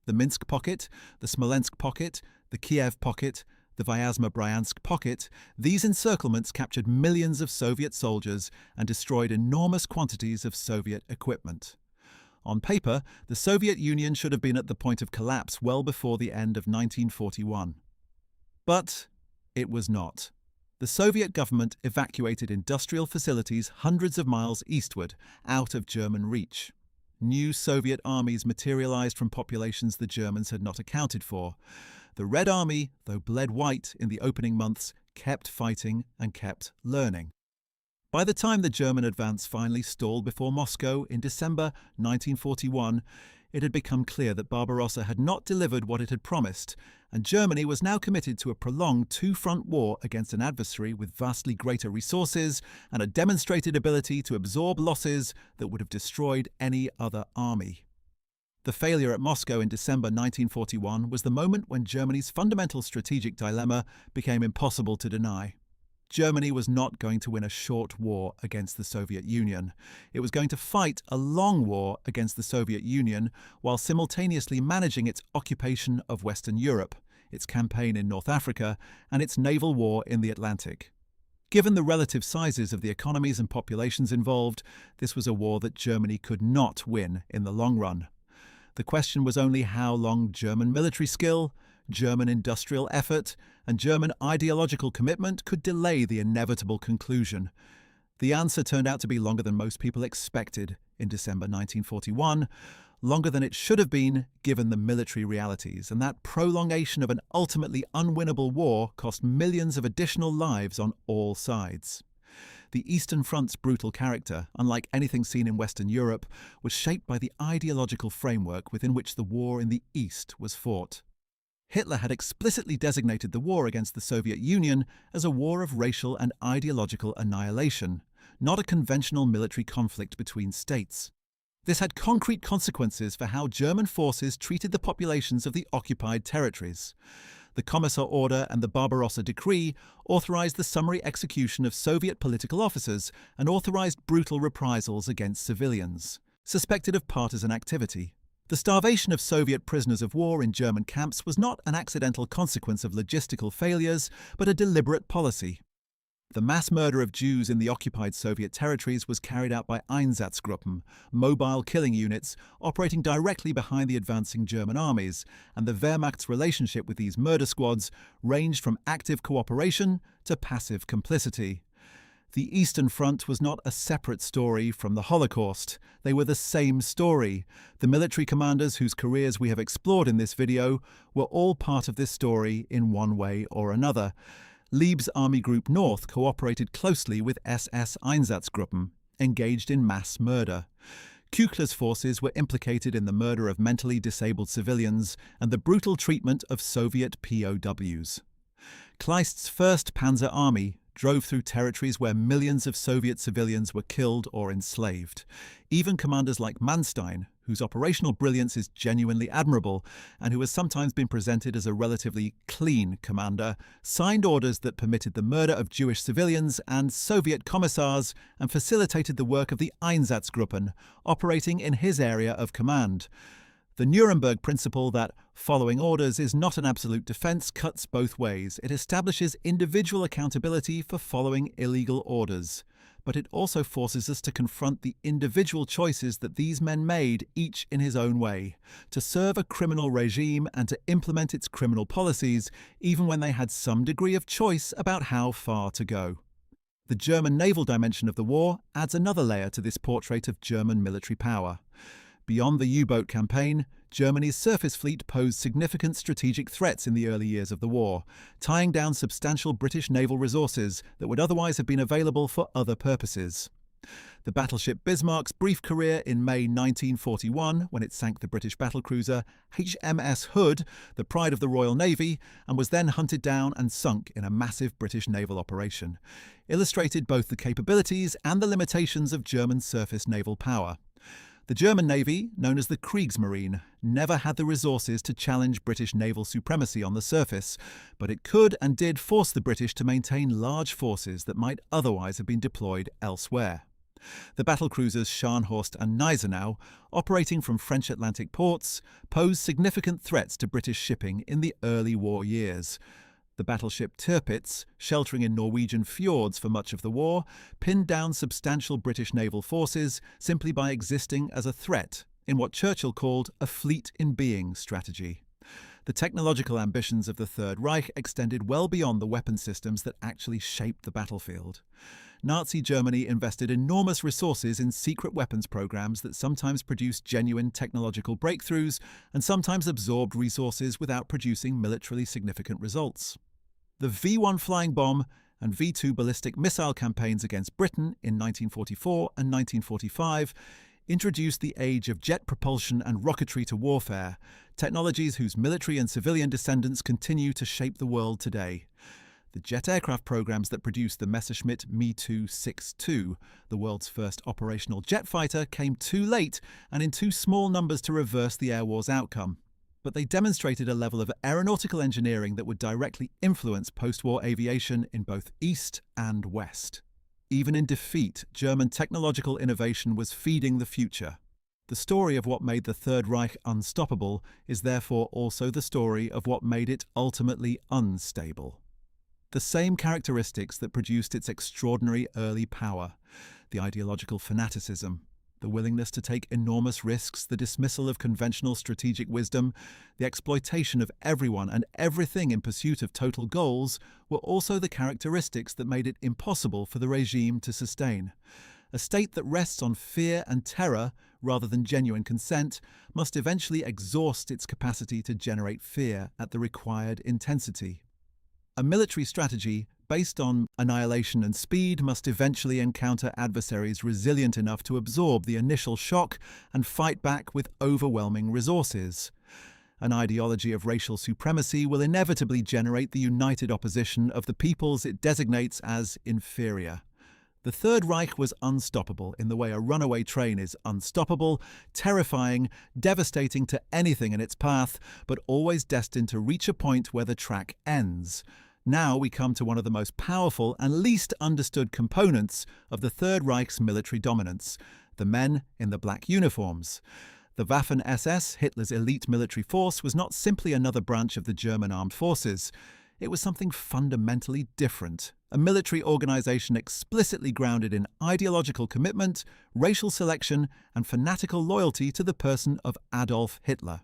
The Minsk Pocket, the Smolensk Pocket, the Kiev Pocket, the Vyazma-Bryansk Pocket, these encirclements captured millions of Soviet soldiers and destroyed enormous quantities of Soviet equipment. On paper, the Soviet Union should have been at the point of collapse well before the end of 1941. But it was not. The Soviet government evacuated industrial facilities hundreds of miles eastward, out of German reach. New Soviet armies materialized from populations the Germans had not accounted for. The Red Army, though bled white in the opening months, kept fighting and kept learning. By the time the German advance finally stalled before Moscow in December 1941, it had become clear that Barbarossa had not delivered what it had promised, and Germany was now committed to a prolonged two-front war against an adversary with vastly greater resources and a demonstrated ability to absorb losses that would have destroyed any other army. The failure at Moscow in December 1941 was the moment when Germany's fundamental strategic dilemma became impossible to deny. Germany was not going to win a short war against the Soviet Union. It was going to fight a long war against the Soviet Union while simultaneously managing its occupation of Western Europe, its campaign in North Africa, and its naval war in the Atlantic. Given the relative sizes of the economies and populations involved, this was a war that Germany could not win in the long run. The question was only how long German military skill, German industrial effort, and German ideological commitment could delay the inevitable conclusion. The answer turned out to be longer than most people expected in December 1941, longer than it should have been given the military realities, and that prolongation of an ultimately unwinnable war cost millions of additional lives on all sides. The Eastern Front's brutal character, unlike anything seen in Western Europe, was shaped by the ideological framework within which the war in the East was fought. Hitler had explicitly designated the war against the Soviet Union as a war of racial and ideological annihilation, not a conventional military conflict between states. This had concrete consequences for how German forces treated the populations of the occupied territories. The Commissar Order and the Barbarossa Decree authorized the summary execution of Soviet political officers and authorized brutal reprisals against civilians, suspected of partisan activity. The starvation of Soviet prisoners of war in German camps was not an accidental consequence of logistical failures, but a deliberate policy. The mass murder of Jews in the occupied Soviet territories was carried out by Einsatzgruppen, mobile killing units operating directly behind the advancing German armies, and the Wehrmacht's relationship with these murder squads ranged from active cooperation to passive complicity. The Eastern Front was not a separate story from the Holocaust. They were the same story. The military commanders whose careers we have explored in this video were all part of this story in one way or another. Lieb's Army Group North cooperated closely with SS Einsatzgruppen, engaged in mass murder. Küchler's forces were implicated in the murder of mentally disabled civilians and the brutal treatment of Soviet POWs. Kleist's 1st Panzer Army drove through territories where millions of Soviet civilians were killed or enslaved. Even commanders like Manstein, whose operational brilliance is genuinely admirable and who has sometimes been presented as a relatively clean commander, signed orders that permitted the murder of Jewish civilians and Soviet commissars and facilitated the work of the Einsatzgruppen, operating in his area of command. The Nuremberg principle that following orders is not an absolute defense cuts both ways. It establishes individual accountability for following illegal orders, but it also forces us to confront the individual choices that these men made, each in his own way, to serve a criminal regime and to implement its criminal policies, even when they had some degree of choice about how far to go. The German naval dimension of the war adds another layer to this portrait of German military power. Beyond the U-boat campaign, Germany's surface fleet posed significant strategic threats in the early years of the war, tying down substantial British naval resources that would otherwise have been available for other purposes. The battleship Bismarck's brief career in May 1941, when it sank the British battlecruiser HMS Hood, the pride of the Royal Navy, and was then hunted down and sunk in a massive British naval operation, illustrated both the capabilities and the limitations of German surface naval power. The German Navy, known as the Kriegsmarine, never had the resources to challenge British naval supremacy on the surface, but it could and did force the British to maintain large forces that might otherwise have been deployed elsewhere. The battlecruisers Scharnhorst and Gneisenau, operating from French Atlantic ports, posed significant threats to British shipping in the early war years. The battleship Tirpitz, sheltering in Norwegian fjords for much of the war, pinned down substantial British naval forces simply by existing as a threat in what Churchill called a fleet-in-being strategy. The technological ambitions of the Third Reich extended well beyond the weapon systems that actually shaped the battlefield. Nazi Germany invested enormous resources in secret weapons programs that sometimes produced genuine technological breakthroughs and sometimes absorbed resources without producing militarily significant results. The V-1 flying bomb and V-2 ballistic missile campaigns against Britain in 1944 and 1945 introduced the age of jet propulsion and rocketry to warfare, technologies whose military and civilian descendants continue to shape the world today. The jet aircraft programs that produced the Messerschmitt Me 262, the world's first operational jet fighter, came too late and in too small numbers to reverse the air war's outcome. But they demonstrated a level of aeronautical engineering that would directly influence post-war aviation in both East and West. Even in defeat, German technological innovation was feeding the future. The story of what made the Third Reich unstoppable is therefore also the story of what made it ultimately unstable. The same characteristics that produced its extraordinary early power, the ideological fanaticism, the willingness to take enormous risks, the dismissal of conventional strategic wisdom, the exploitation of everyone and everything in pursuit of total goals, were also the characteristics that made it impossible for the regime to sustain. A state that rests on fear and terror rather than genuine consent must eventually exhaust its capacity to generate fear at the required intensity. A military strategy based on annihilation and speed must eventually encounter adversaries resilient enough to absorb the initial shock and fight back with overwhelming resources. An ideology of racial supremacy will inevitably generate the united opposition of the peoples it designates as inferior. The Third Reich was unstoppable in the way a runaway train is unstoppable, terrifying, devastating to anything in its path, but always destined to reach a point where the track ends. Now we come to one of the most powerful and least understood components of the Third Reich's military dominance: the men in the black uniforms. The Waffen-SS, Hitler's elite military force, was not simply another branch of the German armed forces. It was something fundamentally different, a military organization explicitly grounded in ideological commitment, racial selection, and fanatical loyalty to the person of Adolf Hitler.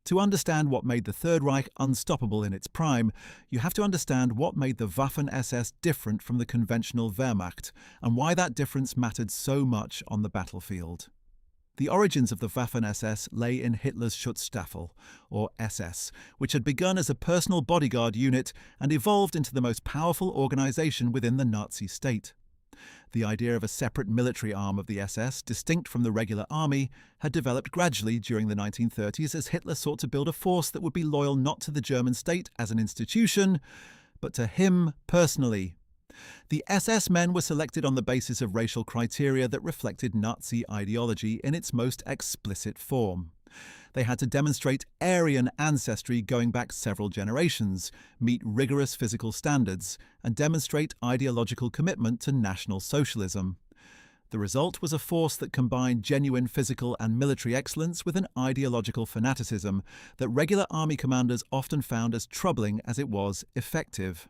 To understand what made the Third Reich unstoppable in its prime, you have to understand what made the Waffen-SS different from the conventional Wehrmacht, and why that difference mattered so much on the battlefield. The origins of the Waffen-SS lay in Hitler's Schutzstaffel, or SS, which had begun as a personal bodyguard unit and evolved into the most powerful organization within the Nazi state. The idea of a separate military arm of the SS, distinct from the regular army, had developed gradually during the 1930s as Hitler sought to build a force that would be loyal not to the German state as an institution, but to him personally. The SS men were selected on the basis of racial criteria that reflected Nazi ideology in its most explicit form. They had to demonstrate Aryan ancestry going back several generations, meet rigorous physical standards, and demonstrate ideological commitment to National Socialism. The result was a force that combined genuine physical and military excellence with an ideological fanaticism that regular army commanders often found as troubling as it was effective.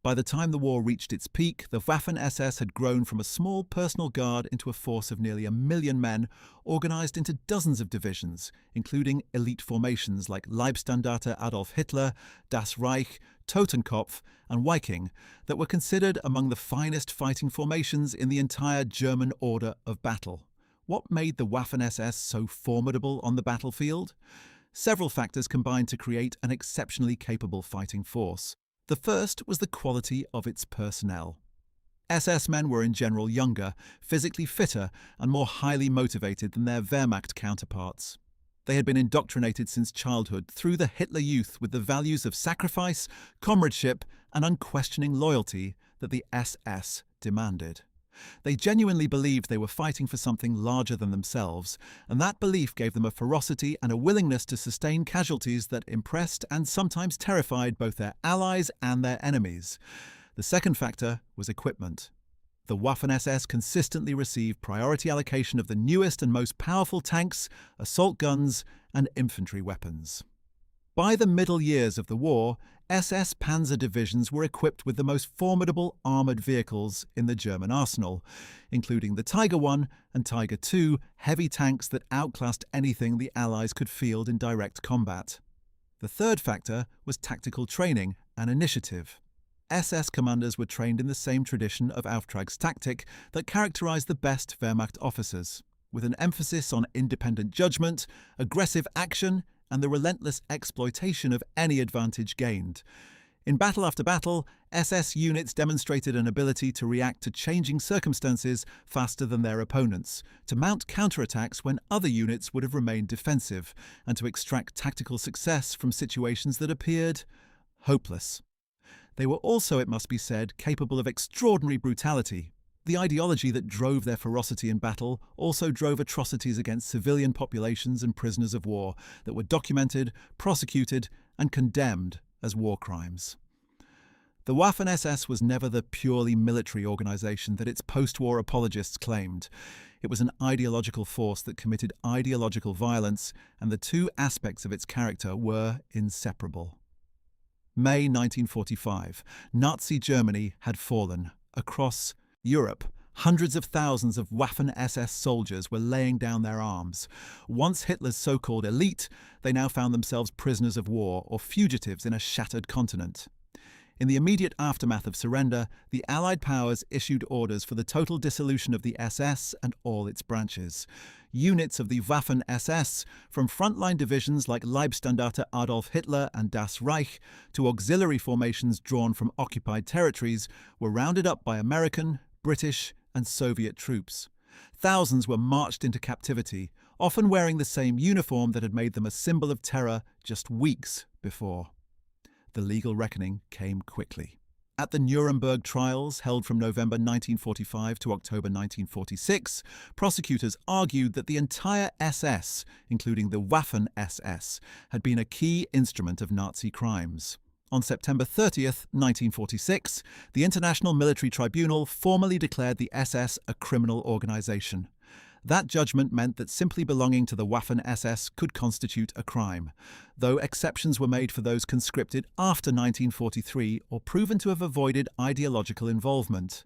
By the time the war reached its peak, the Waffen-SS had grown from a small personal guard into a force of nearly 1 million men, organized into dozens of divisions, including elite formations like Leibstandarte Adolf Hitler, Das Reich, Totenkopf, and Viking, that were considered among the finest fighting formations in the entire German order of battle. What made the Waffen-SS so formidable on the battlefield? Several factors combined to create an exceptionally capable fighting force. The first was the quality of its personnel. SS men were in general younger, physically fitter, and more highly motivated than their Wehrmacht counterparts. They had been indoctrinated since childhood through the Hitler Youth with the values of sacrifice, comradeship, and unquestioning loyalty that the SS demanded. They genuinely believed they were fighting for something larger than themselves, and that belief gave them a ferocity and a willingness to sustain casualties that impressed and sometimes terrified both their allies and their enemies. The second factor was equipment. The Waffen-SS consistently received priority allocation of the newest and most powerful tanks, assault guns, and infantry weapons. By the middle years of the war, SS panzer divisions were equipped with the most formidable armoured vehicles in the German arsenal, including the Tiger I and Tiger II heavy tanks that outclassed anything the Allies could field in direct combat. The third factor was tactical training and initiative. SS commanders were trained in the same tradition of Auftragstaktik that characterized the best Wehrmacht officers, with an emphasis on independent judgment, aggressive action, and the relentless exploitation of any advantage gained. In battle after battle, SS units demonstrated an ability to react to changing circumstances faster than their opponents, to mount counterattacks when other units would have remained defensive, and to extract tactical success from situations that appeared hopeless. They were also, it must be said, capable of extraordinary brutality. The ideology that drove their ferocity in battle also drove atrocities against civilian populations and prisoners of war that were documented, prosecuted, and condemned as war crimes. The Waffen-SS was never the purely military organisation that its post-war apologists claimed. It was an ideological force that committed ideological violence, and the two aspects of its character were inseparable. May 1945. Nazi Germany had fallen. Across Europe, hundreds of thousands of Waffen-SS soldiers were laying down their arms. Once Hitler's so-called elite, they now found themselves prisoners of war or fugitives in a shattered continent. In the immediate aftermath of surrender, the Allied powers issued orders for the total dissolution of the SS and all its branches. Units of the Waffen-SS, from frontline divisions like Leibstandarte Adolf Hitler and Das Reich to auxiliary formations drawn from occupied territories, were rounded up by American, British, and Soviet troops. Thousands were marched into captivity, often wearing the same uniform that had made them a symbol of terror just weeks before. The legal reckoning came quickly. At the Nuremberg trials, held from November 1945 to October 1946, prosecutors argued that the entire SS, including the Waffen-SS, had been a key instrument of Nazi crimes. On September 30th, 1946, the International Military Tribunal formally declared the SS a criminal organization. That judgment meant that simply belonging to the Waffen-SS could constitute a crime, though exceptions were made for those conscripted after 1943 or proven to have avoided ideological involvement.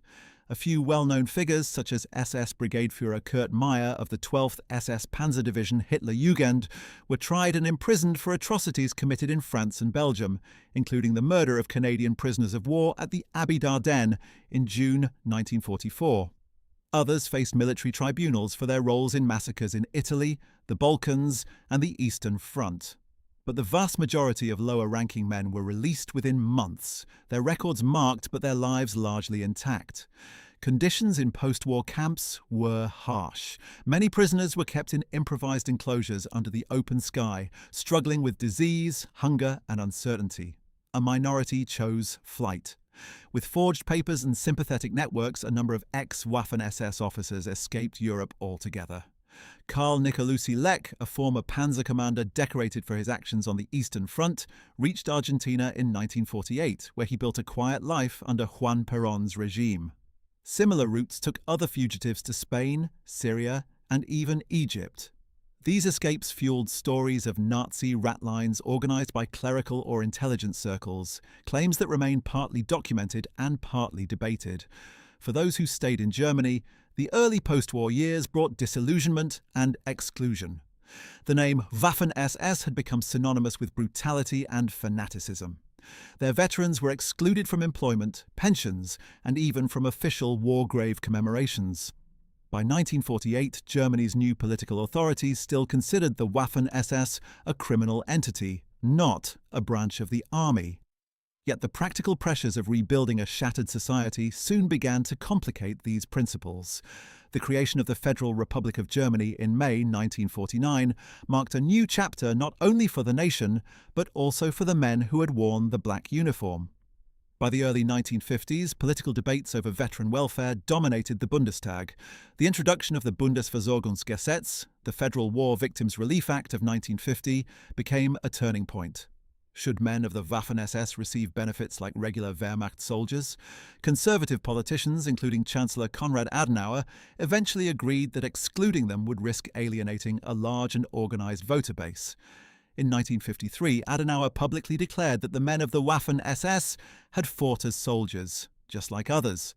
A few well-known figures, such as SS Brigade Führer Kurt Meyer of the 12th SS Panzer Division Hitlerjugend, were tried and imprisoned for atrocities committed in France and Belgium, including the murder of Canadian prisoners of war at the Abbey d'Ardennes in June 1944. Others faced military tribunals for their roles in massacres in Italy, the Balkans, and the Eastern Front. But the vast majority of lower-ranking men were released within months, their records marked but their lives largely intact. Conditions in post-war camps were harsh. Many prisoners were kept in improvised enclosures under the open sky, struggling with disease, hunger, and uncertainty. A minority chose flight. With forged papers and sympathetic networks, a number of ex-Waffen-SS officers escaped Europe altogether. Karl Nicolosi Lech, a former panzer commander decorated for his actions on the Eastern Front, reached Argentina in 1948, where he built a quiet life under Juan Perón's regime. Similar routes took other fugitives to Spain, Syria, and even Egypt. These escapes fueled stories of Nazi ratlines organized by clerical or intelligence circles, claims that remain partly documented and partly debated. For those who stayed in Germany, the early post-war years brought disillusionment and exclusion. The name Waffen-SS had become synonymous with brutality and fanaticism. Their veterans were excluded from employment, pensions, and even from official war grave commemorations. By 1948, Germany's new political authorities still considered the Waffen-SS a criminal entity, not a branch of the army. Yet the practical pressures of rebuilding a shattered society soon began to complicate these principles. The creation of the Federal Republic of Germany in May 1949 marked a new chapter not only for the nation, but also for the men who had worn the black uniform. By the early 1950s, political debates over veteran welfare dominated the Bundestag. The introduction of the Bundesversorgungsgesetz, the Federal War Victims Relief Act of 1950, became a turning point. Should men of the Waffen-SS receive benefits like regular Wehrmacht soldiers? Conservative politicians, including Chancellor Konrad Adenauer, eventually agreed that excluding them would risk alienating a large and organized voter base. In 1953, Adenauer publicly declared that the men of the Waffen-SS had fought as soldiers, just like others.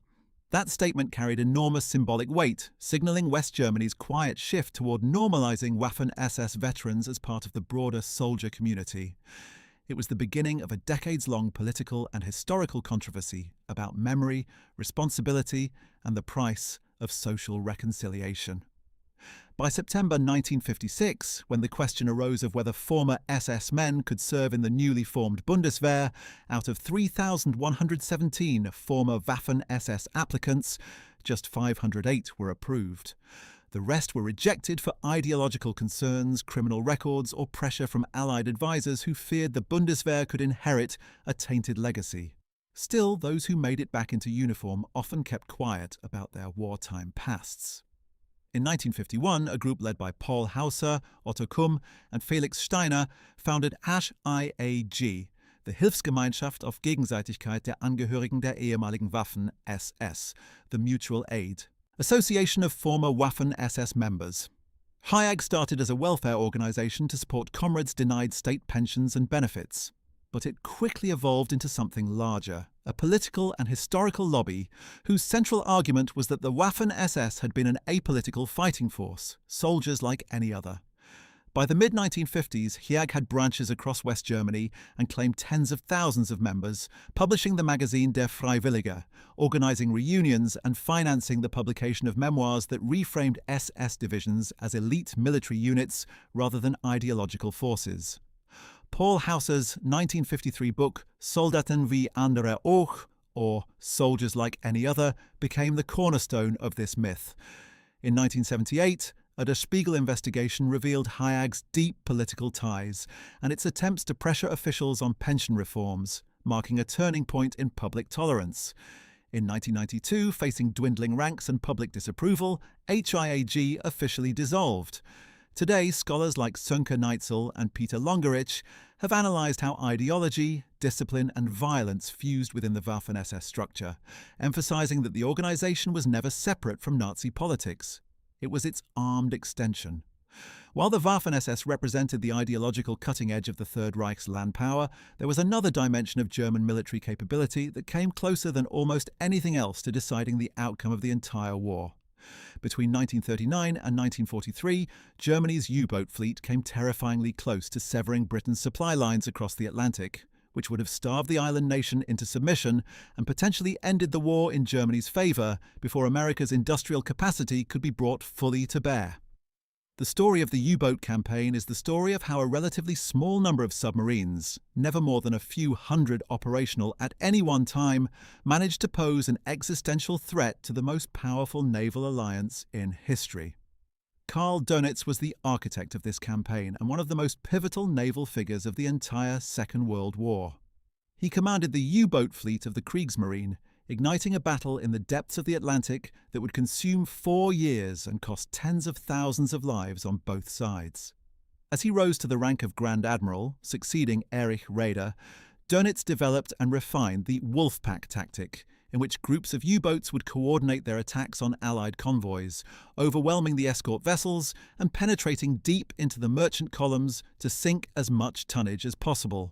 That statement carried enormous symbolic weight, signaling West Germany's quiet shift toward normalizing Waffen-SS veterans as part of the broader soldier community. It was the beginning of a decades-long political and historical controversy about memory, responsibility, and the price of social reconciliation. By September 1956, when the question arose of whether former SS men could serve in the newly formed Bundeswehr, out of 3,117 former Waffen-SS applicants, just 508 were approved. The rest were rejected for ideological concerns, criminal records, or pressure from Allied advisors who feared the Bundeswehr could inherit a tainted legacy. Still, those who made it back into uniform often kept quiet about their wartime pasts. In 1951, a group led by Paul Hauser, Otto Kumm, and Felix Steiner founded HIAG, the Hilfsgemeinschaft auf Gegenseitigkeit der Angehörigen der ehemaligen Waffen-SS, the Mutual Aid Association of former Waffen-SS members. HIAG started as a welfare organization to support comrades denied state pensions and benefits. But it quickly evolved into something larger, a political and historical lobby whose central argument was that the Waffen-SS had been an apolitical fighting force, soldiers like any other. By the mid-1950s, HIAG had branches across West Germany and claimed tens of thousands of members, publishing the magazine Der Freiwillige, organizing reunions and financing the publication of memoirs that reframed SS divisions as elite military units rather than ideological forces. Paul Hauser's 1953 book Soldaten wie andere auch, or Soldiers Like Any Other, became the cornerstone of this myth. In 1978, a Der Spiegel investigation revealed HIAG's deep political ties and its attempts to pressure officials on pension reforms, marking a turning point in public tolerance. In 1992, facing dwindling ranks and public disapproval, HIAG officially dissolved. Today, scholars like Sönke Neitzel and Peter Longerich have analysed how ideology, discipline and violence fused within the Waffen-SS structure, emphasising that the organisation was never separate from Nazi politics. It was its armed extension. While the Waffen-SS represented the ideological cutting edge of the Third Reich's land power, there was another dimension of German military capability that came closer than almost anything else to deciding the outcome of the entire war. Between 1939 and 1943, Germany's U-boat fleet came terrifyingly close to severing Britain's supply lines across the Atlantic, which would have starved the island nation into submission and potentially ended the war in Germany's favour before America's industrial capacity could be brought fully to bear. The story of the U-boat campaign is the story of how a relatively small number of submarines, never more than a few hundred operational at any one time, managed to pose an existential threat to the most powerful naval alliance in history. Karl Dönitz was the architect of this campaign and one of the most pivotal naval figures of the entire Second World War. He commanded the U-boat fleet of the Kriegsmarine, igniting a battle in the depths of the Atlantic that would consume 4 years and cost tens of thousands of lives on both sides. As he rose to the rank of Grand Admiral, succeeding Erich Raeder, Dönitz developed and refined the Wolfpack tactic, in which groups of U-boats would coordinate their attacks on Allied convoys, overwhelming the escort vessels and penetrating deep into the merchant columns to sink as much tonnage as possible.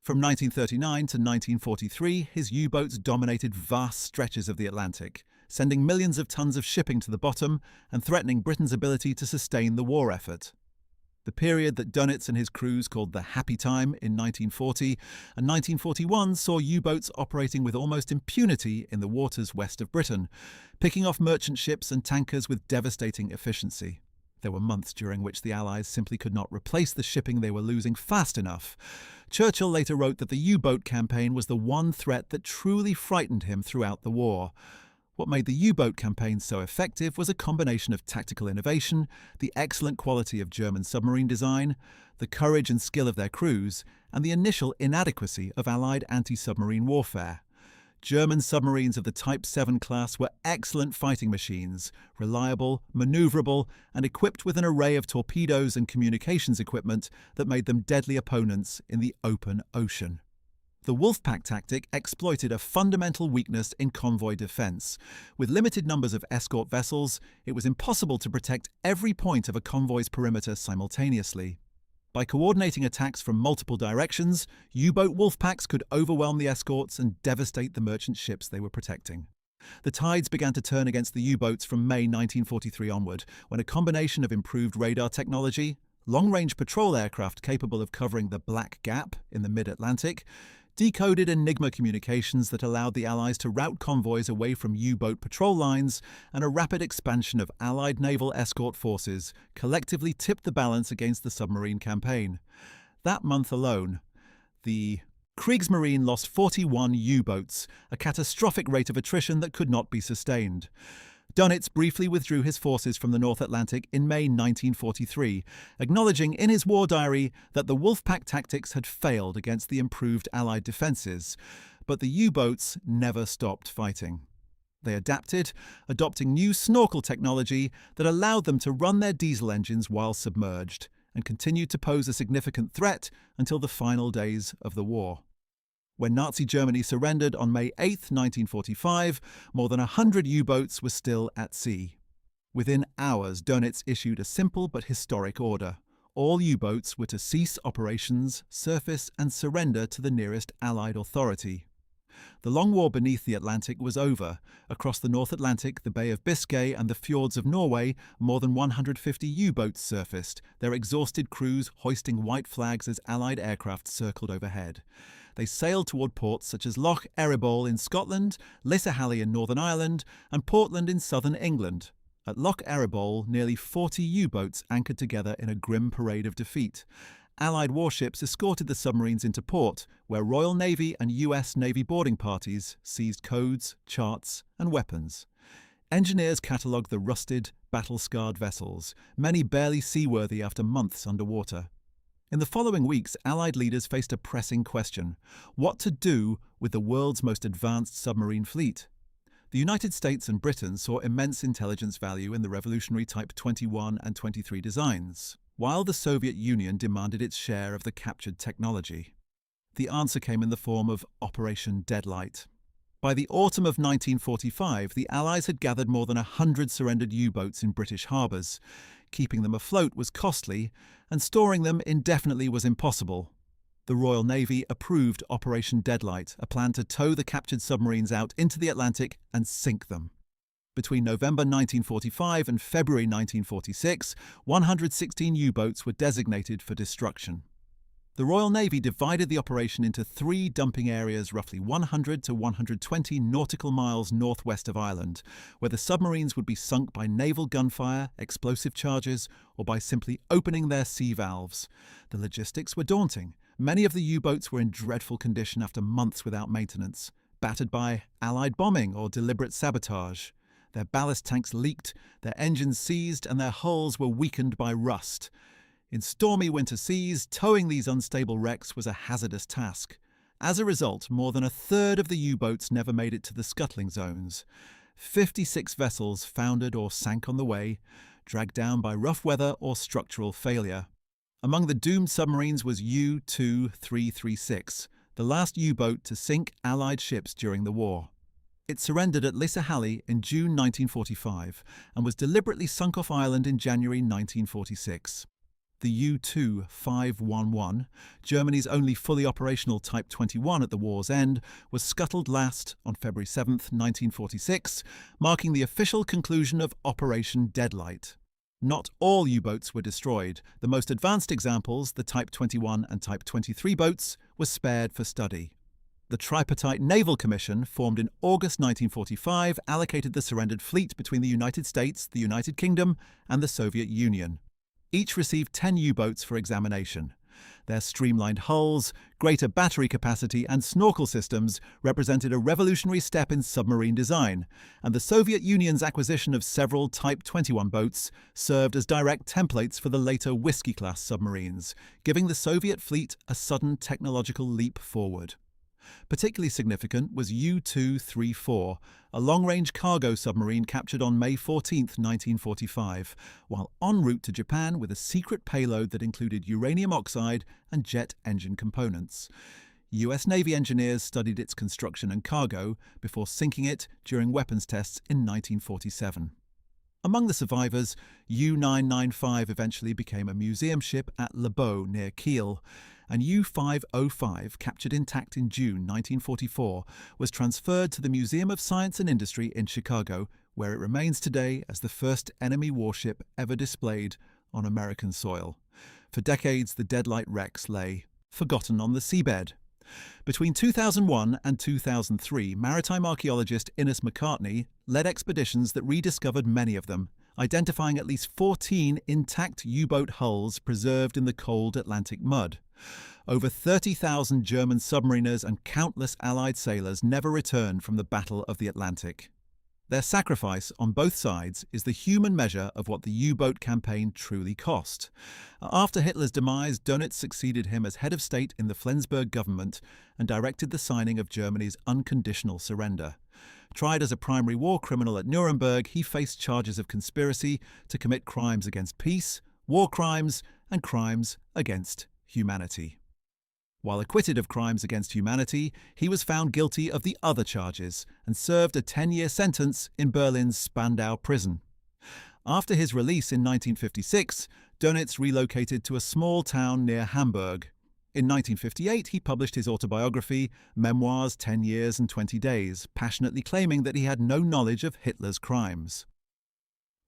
From 1939 to 1943, his U-boats dominated vast stretches of the Atlantic, sending millions of tons of shipping to the bottom and threatening Britain's ability to sustain the war effort. The period that Dönitz and his crews called the Happy Time in 1940 and 1941 saw U-boats operating with almost impunity in the waters west of Britain, picking off merchant ships and tankers with devastating efficiency. There were months during which the Allies simply could not replace the shipping they were losing fast enough. Churchill later wrote that the U-boat campaign was the one threat that truly frightened him throughout the war. What made the U-boat campaign so effective was a combination of tactical innovation, the excellent quality of German submarine design, the courage and skill of their crews, and the initial inadequacy of Allied anti-submarine warfare. German submarines of the Type 7 class were excellent fighting machines, reliable, maneuverable, and equipped with an array of torpedoes and communications equipment that made them deadly opponents in the open ocean. The Wolfpack tactic exploited a fundamental weakness in convoy defense. With limited numbers of escort vessels, it was impossible to protect every point of a convoy's perimeter simultaneously. By coordinating attacks from multiple directions, U-boat Wolfpacks could overwhelm the escorts and devastate the merchant ships they were protecting. The tides began to turn against the U-boats from May 1943 onward, when a combination of improved radar technology, long-range patrol aircraft capable of covering the Black Gap in the mid-Atlantic, decoded Enigma communications that allowed the Allies to route convoys away from U-boat patrol lines, and a rapid expansion of Allied naval escort forces collectively tipped the balance against the submarine campaign. That month alone, the Kriegsmarine lost 41 U-boats, a catastrophic rate of attrition that could not be sustained. Dönitz briefly withdrew his forces from the North Atlantic in May 1943, acknowledging in his war diary that the Wolfpack tactics had failed against the improved Allied defences, but the U-boats never stopped fighting. They adapted, adopting new snorkel technology that allowed them to run their diesel engines while submerged, and continued to pose a significant threat until the final days of the war. When Nazi Germany surrendered on May 8, 1945, more than 100 U-boats were still at sea. Within hours, Dönitz issued a simple but historic order. All U-boats were to cease operations, surface, and surrender to the nearest Allied authority. The long war beneath the Atlantic was over. Across the North Atlantic, the Bay of Biscay, and the fjords of Norway, more than 150 U-boats surfaced, their exhausted crews hoisting white flags as Allied aircraft circled overhead. They sailed toward ports such as Loch Erebol in Scotland, Lissahalli in Northern Ireland, and Portland in southern England. At Loch Erebol, nearly 40 U-boats anchored together in a grim parade of defeat. Allied warships escorted the submarines into port, where Royal Navy and US Navy boarding parties seized codes, charts, and weapons. Engineers catalogued the rusted, battle-scarred vessels, many barely seaworthy after months underwater. In the following weeks, Allied leaders faced a pressing question: what to do with the world's most advanced submarine fleet? The United States and Britain saw immense intelligence value in the revolutionary Type 21 and 23 designs, while the Soviet Union demanded its share of the captured technology. The answer came in the form of Operation Deadlight. By the autumn of 1945, the Allies had gathered more than 100 surrendered U-boats in British harbours. Keeping them afloat was costly, and storing them indefinitely was impossible. The Royal Navy approved Operation Deadlight, a plan to tow the captured submarines out into the Atlantic and sink them. Between November 1945 and February 1946, 116 U-boats were designated for destruction. The Royal Navy divided the operation into 3 dumping areas roughly 100 to 120 nautical miles northwest of Ireland, where the submarines would be sunk by naval gunfire, explosive charges, or by simply opening their sea valves. The logistics were daunting. Many of the U-boats were in dreadful condition after months without maintenance, battered by Allied bombing or deliberate sabotage. Their ballast tanks leaked, their engines seized, and their hulls were weakened by rust. In stormy winter seas, towing these unstable wrecks was a hazardous task. As a result, more than a third of the U-boats never made it to the scuttling zones. 56 vessels foundered or sank on the way, dragged down by rough weather or structural failure. Among the doomed submarines was U-2336, the last U-boat to sink Allied ships during the war. It surrendered at Lissahalli in June 1945 and was deliberately sunk off Ireland in January 1946. The U-2511, Germany's only fully operational Type 21 at the war's end, was scuttled last on February 7, 1946, marking the official conclusion of Operation Deadlight. Not all U-boats were destroyed. The most advanced examples, the Type 21 and Type 23 boats, were spared for study. The Tripartite Naval Commission, formed in August 1945, allocated the surrendered fleet between the United States, the United Kingdom, and the Soviet Union. Each received 10 U-boats for examination. Their streamlined hulls, greater battery capacity, and snorkel systems represented a revolutionary step in submarine design, and the Soviet Union's acquisition of several Type 21 boats served as direct templates for the later Whiskey-class submarines, giving the Soviet fleet a sudden technological leap forward. Particularly significant was U-234, a long-range cargo submarine captured on May 14, 1945, while en route to Japan with a secret payload that included uranium oxide and jet engine components. US Navy engineers studied its construction and cargo before sinking it during weapons tests in 1947. Among the survivors, U-995 eventually became a museum ship at Le Beau near Kiel, and U-505, captured intact in June 1944, was transferred to the Museum of Science and Industry in Chicago, where it remains today as the first enemy warship ever displayed on American soil. For decades, the Deadlight wrecks lay forgotten on the seabed. Between 2001 and 2003, maritime archaeologist Innes McCartney led expeditions that rediscovered many of them, identifying at least 14 intact U-boat hulls preserved in the cold Atlantic mud. Over 30,000 German submariners and countless Allied sailors never returned from the Battle of the Atlantic. Their sacrifice on both sides is the human measure of what the U-boat campaign truly cost. After Hitler's demise, Dönitz succeeded him as head of state in the Flensburg government and directed the signing of Germany's unconditional surrender. Tried as a primary war criminal at Nuremberg, he faced charges of conspiracy to commit crimes against peace, war crimes, and crimes against humanity. While acquitted of crimes against humanity, he was found guilty of the other charges and served a 10-year sentence in Berlin's Spandau prison. After his release in 1956, Dönitz relocated to a small town near Hamburg. In 1958, he published his autobiography, Memoirs 10 Years and 20 Days, passionately claiming that he had no knowledge of Hitler's crimes.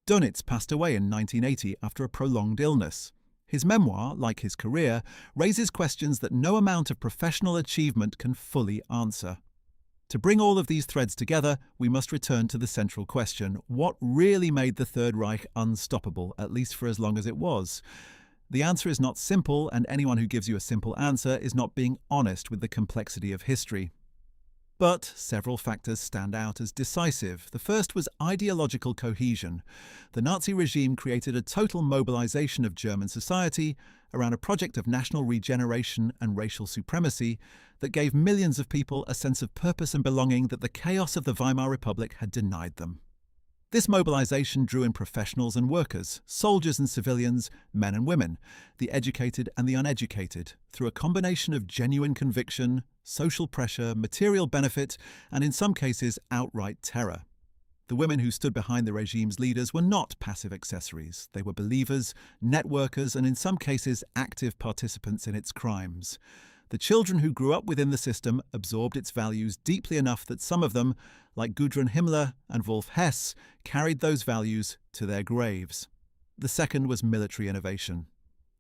Dönitz passed away in 1980 after a prolonged illness. His memoir, like his career, raises questions that no amount of professional achievement can fully answer. To bring all of these threads together, we must return to the central question: what really made the Third Reich unstoppable, at least for as long as it was? The answer is not simple, and anyone who gives you a simple answer is not being honest with the complexity of history. But several factors stand out as decisive. The first was ideological cohesion. The Nazi regime created a total mobilization of German society around a project of national regeneration and racial supremacy that gave millions of people a sense of purpose and belonging that the chaos of the Weimar Republic had denied them. This mobilization drew in professionals and workers, soldiers and civilians, men and women, the educated and the uneducated, through a combination of genuine conviction, social pressure, material benefit, and in some cases outright terror. The women who stood behind the regime's leaders were not passive accessories. They were believers, networkers, and in some cases active participants in its crimes. The children who grew up within the system absorbed its values deeply enough that some of them, like Gudrun Himmler and Wolf Hess, carried those values to their graves. The second was military innovation.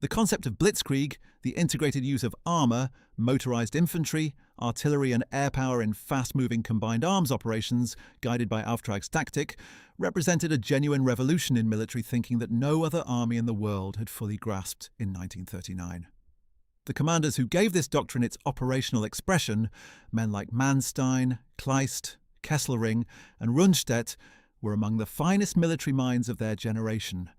The concept of blitzkrieg, the integrated use of armor, motorized infantry, artillery and air power in fast-moving combined arms operations, guided by Auftragstaktik, represented a genuine revolution in military thinking that no other army in the world had fully grasped in 1939. The commanders who gave this doctrine its operational expression, men like Manstein, Kleist, Kesselring, and Rundstedt, were among the finest military minds of their generation.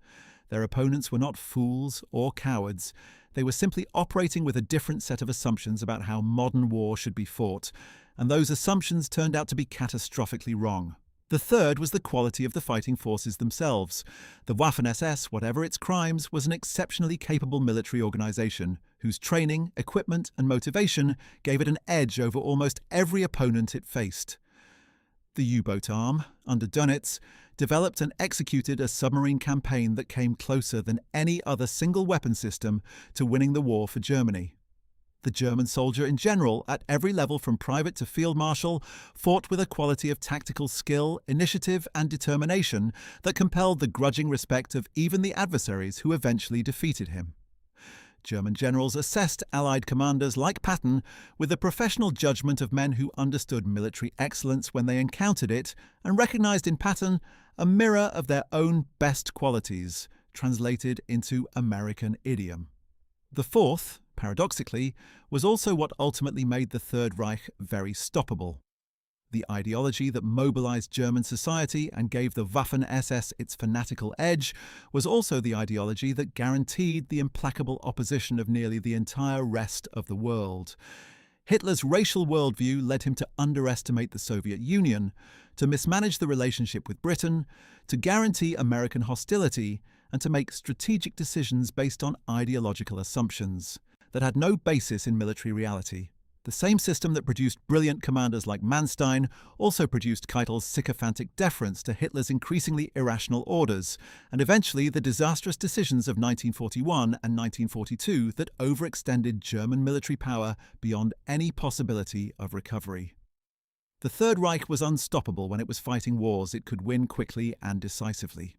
Their opponents were not fools or cowards. They were simply operating with a different set of assumptions about how modern war should be fought, and those assumptions turned out to be catastrophically wrong. The third was the quality of the fighting forces themselves. The Waffen-SS, whatever its crimes, was an exceptionally capable military organization, whose training, equipment, and motivation gave it an edge over almost every opponent it faced. The U-boat arm, under Dönitz, developed and executed a submarine campaign that came closer than any other single weapon system to winning the war for Germany. The German soldier in general, at every level from private to field marshal, fought with a quality of tactical skill, initiative, and determination that compelled the grudging respect of even the adversaries who eventually defeated him. German generals assessed Allied commanders like Patton with the professional judgment of men who understood military excellence when they encountered it and recognized in Patton a mirror of their own best qualities, translated into American idiom. The fourth, paradoxically, was also what ultimately made the Third Reich very stoppable. The ideology that mobilized German society and gave the Waffen-SS its fanatical edge was also the ideology that guaranteed the implacable opposition of nearly the entire rest of the world. Hitler's racial worldview led him to underestimate the Soviet Union, to mismanage the relationship with Britain, to guarantee American hostility, and to make strategic decisions based on ideological assumptions that had no basis in military reality. The same system that produced brilliant commanders like Manstein also produced Keitel's sycophantic deference to Hitler's increasingly irrational orders, and eventually the disastrous decisions of 1941 and 1942 that overextended German military power beyond any possibility of recovery. The Third Reich was unstoppable when it was fighting wars it could win quickly and decisively.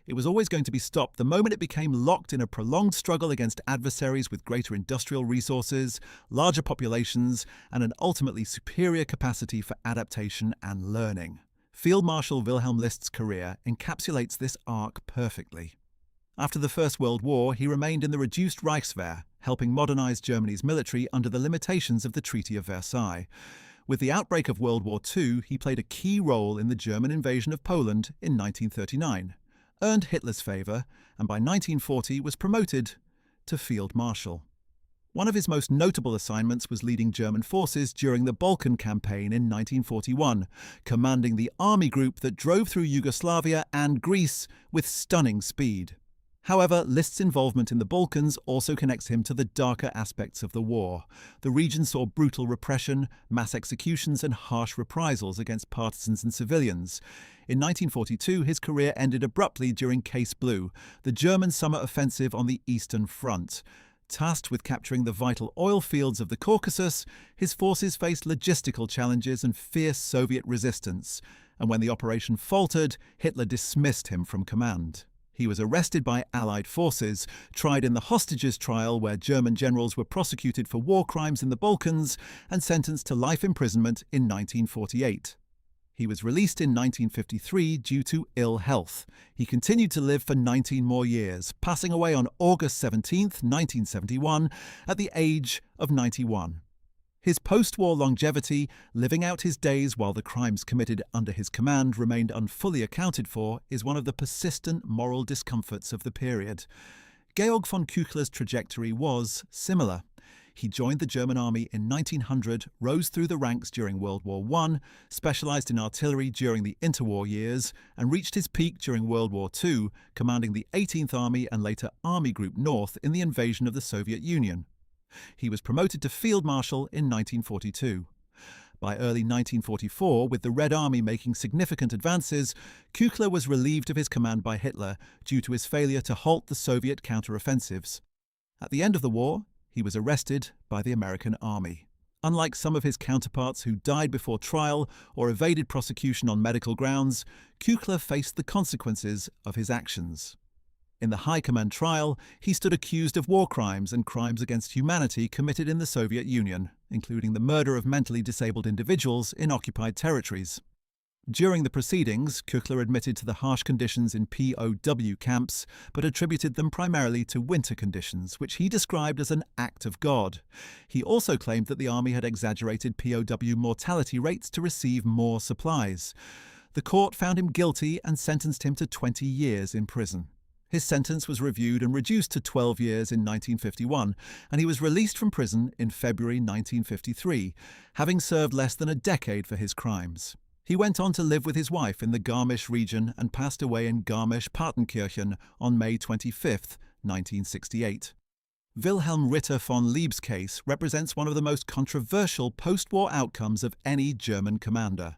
It was always going to be stopped the moment it became locked in a prolonged struggle against adversaries with greater industrial resources, larger populations, and an ultimately superior capacity for adaptation and learning. Field Marshal Wilhelm List's career encapsulates this arc perfectly. After the First World War, he remained in the reduced Reichswehr, helping modernize Germany's military under the limitations of the Treaty of Versailles. With the outbreak of World War II, he played a key role in the German invasion of Poland in 1939, earned Hitler's favor, and by 1940 was promoted to Field Marshal. One of his most notable assignments was leading German forces during the Balkan Campaign in 1941, commanding the army group that drove through Yugoslavia and Greece with stunning speed. However, List's involvement in the Balkans also connects him to the darker aspects of the war. The region saw brutal repression, mass executions, and harsh reprisals against partisans and civilians. In 1942, his career ended abruptly during Case Blue, the German summer offensive on the Eastern Front. Tasked with capturing the vital oil fields of the Caucasus, his forces faced logistical challenges and fierce Soviet resistance, and when the operation faltered, Hitler dismissed him from command. He was arrested by Allied forces, tried in the hostages trial where German generals were prosecuted for war crimes in the Balkans, and sentenced to life imprisonment in 1948. He was released in 1953 due to ill health. He continued to live for 19 more years, passing away on August 17, 1971, at the age of 91. His post-war longevity, living out his days while the crimes committed under his command remained unfully accounted for, is one of the persistent moral discomforts of the period. Georg von Küchler's trajectory was similar. He joined the German army in 1900, rose through the ranks during World War I, specialized in artillery during the interwar years, and reached his peak during World War II, commanding the 18th Army and later Army Group North in the invasion of the Soviet Union. He was promoted to Field Marshal in 1942. By early 1944, with the Red Army making significant advances, Küchler was relieved of his command by Hitler due to his failure to halt the Soviet counteroffensives. At the end of the war, he was arrested by the American Army. Unlike some of his counterparts who died before trial or evaded prosecution on medical grounds, Küchler faced the consequences of his actions. In the High Command trial, he stood accused of war crimes and crimes against humanity committed in the Soviet Union, including the murder of mentally disabled individuals in occupied territories. During the proceedings, Küchler admitted to the harsh conditions in POW camps, but attributed them primarily to winter conditions, which he described as an act of God. He also claimed that the army had exaggerated POW mortality rates to receive more supplies. The court found him guilty and sentenced him to 20 years in prison. His sentence was reviewed and reduced to 12 years in 1951, and he was released from prison in February 1953, having served less than a decade for his crimes. He went on to live with his wife in the Garmisch region and passed away in Garmisch-Partenkirchen on May 25, 1968. Wilhelm Ritter von Lieb's case represents one of the most controversial post-war outcomes of any German commander.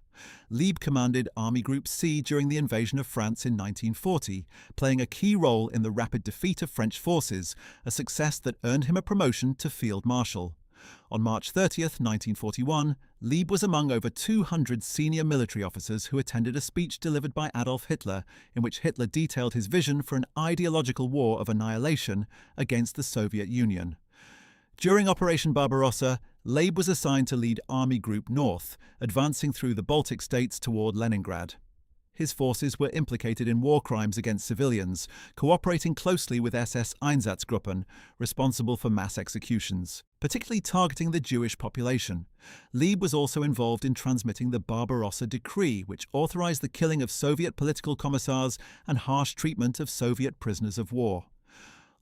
Lieb commanded Army Group C during the invasion of France in 1940, playing a key role in the rapid defeat of French forces, a success that earned him a promotion to Field Marshal. On March 30, 1941, Lieb was among over 200 senior military officers who attended a speech delivered by Adolf Hitler, in which Hitler detailed his vision for an ideological war of annihilation against the Soviet Union. During Operation Barbarossa, Lieb was assigned to lead Army Group North, advancing through the Baltic states toward Leningrad. His forces were implicated in war crimes against civilians, cooperating closely with SS Einsatzgruppen, responsible for mass executions, particularly targeting the Jewish population. Lieb was also involved in transmitting the Barbarossa Decree, which authorized the killing of Soviet political commissars and harsh treatment of Soviet prisoners of war.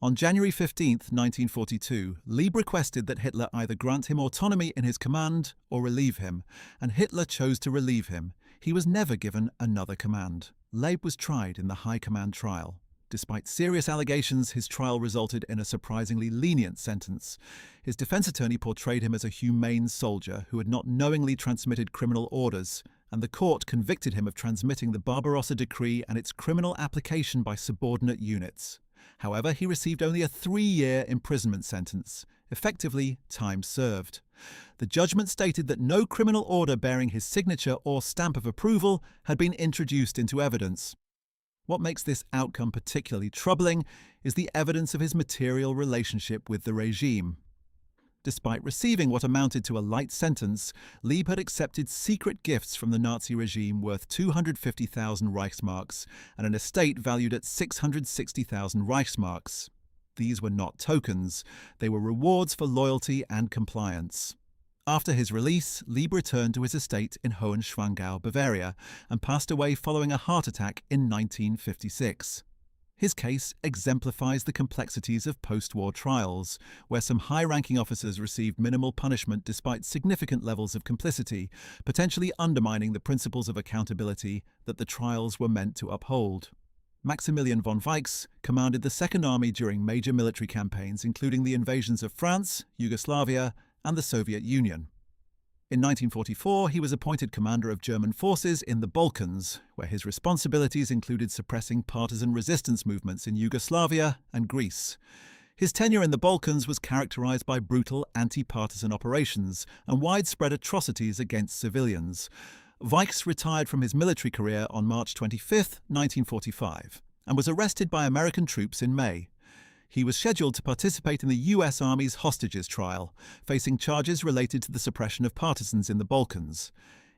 On January 15, 1942, Lieb requested that Hitler either grant him autonomy in his command or relieve him, and Hitler chose to relieve him. He was never given another command. Lieb was tried in the High Command trial. Despite serious allegations, his trial resulted in a surprisingly lenient sentence. His defense attorney portrayed him as a humane soldier who had not knowingly transmitted criminal orders, and the court convicted him of transmitting the Barbarossa Decree and its criminal application by subordinate units. However, he received only a 3-year imprisonment sentence, effectively time served. The judgment stated that no criminal order bearing his signature or stamp of approval had been introduced into evidence. What makes this outcome particularly troubling is the evidence of his material relationship with the regime. Despite receiving what amounted to a light sentence, Lieb had accepted secret gifts from the Nazi regime worth 250,000 Reichsmarks and an estate valued at 660,000 Reichsmarks. These were not tokens, they were rewards for loyalty and compliance. After his release, Lieb returned to his estate in Hohenschwangau, Bavaria, and passed away following a heart attack in 1956. His case exemplifies the complexities of post-war trials, where some high-ranking officers received minimal punishment despite significant levels of complicity, potentially undermining the principles of accountability that the trials were meant to uphold. Maximilian von Weichs commanded the Second Army during major military campaigns, including the invasions of France, Yugoslavia, and the Soviet Union. In 1944, he was appointed commander of German forces in the Balkans, where his responsibilities included suppressing partisan resistance movements in Yugoslavia and Greece. His tenure in the Balkans was characterized by brutal anti-partisan operations and widespread atrocities against civilians. Weichs retired from his military career on March 25, 1945, and was arrested by American troops in May. He was scheduled to participate in the US Army's hostages trial, facing charges related to the suppression of partisans in the Balkans.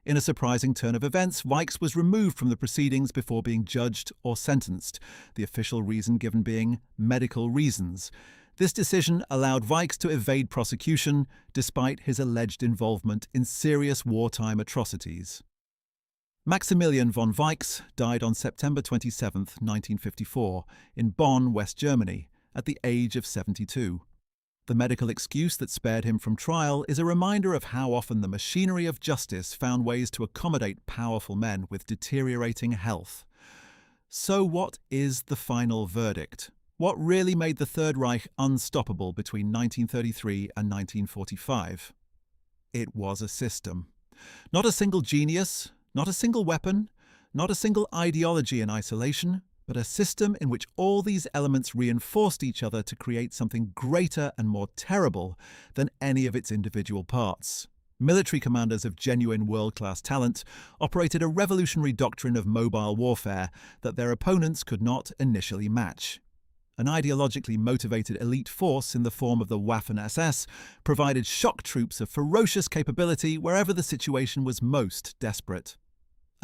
In a surprising turn of events, Weichs was removed from the proceedings before being judged or sentenced, the official reason given being medical reasons. This decision allowed Weichs to evade prosecution, despite his alleged involvement in serious wartime atrocities. Maximilian von Weichs died on September 27, 1954, in Bonn, West Germany, at the age of 72. The medical excuse that spared him from trial is a reminder of how often the machinery of justice found ways to accommodate powerful men with deteriorating health. So what is the final verdict? What really made the Third Reich unstoppable between 1933 and 1945? It was a system. Not a single genius, not a single weapon, not a single ideology in isolation, but a system in which all these elements reinforced each other to create something greater and more terrible than any of its individual parts. Military commanders of genuine world-class talent operated a revolutionary doctrine of mobile warfare that their opponents could not initially match. An ideologically motivated elite force in the form of the Waffen-SS provided shock troops of ferocious capability wherever the situation was most desperate.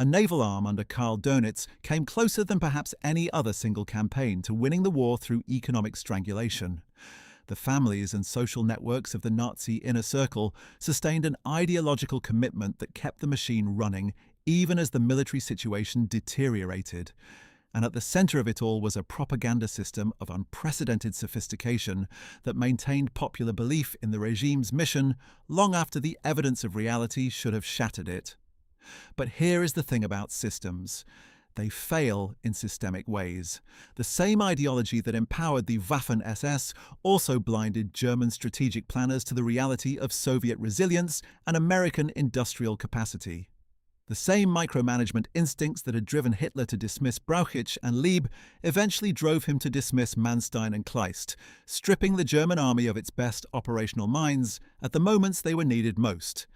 A naval arm under Karl Dönitz came closer than perhaps any other single campaign to winning the war through economic strangulation. The families and social networks of the Nazi inner circle sustained an ideological commitment that kept the machine running even as the military situation deteriorated. And at the center of it all was a propaganda system of unprecedented sophistication that maintained popular belief in the regime's mission long after the evidence of reality should have shattered it. But here is the thing about systems. They fail in systemic ways. The same ideology that empowered the Waffen-SS also blinded German strategic planners to the reality of Soviet resilience and American industrial capacity. The same micromanagement instincts that had driven Hitler to dismiss Brauchitsch and Lieb eventually drove him to dismiss Manstein and Kleist, stripping the German army of its best operational minds at the moments they were needed most.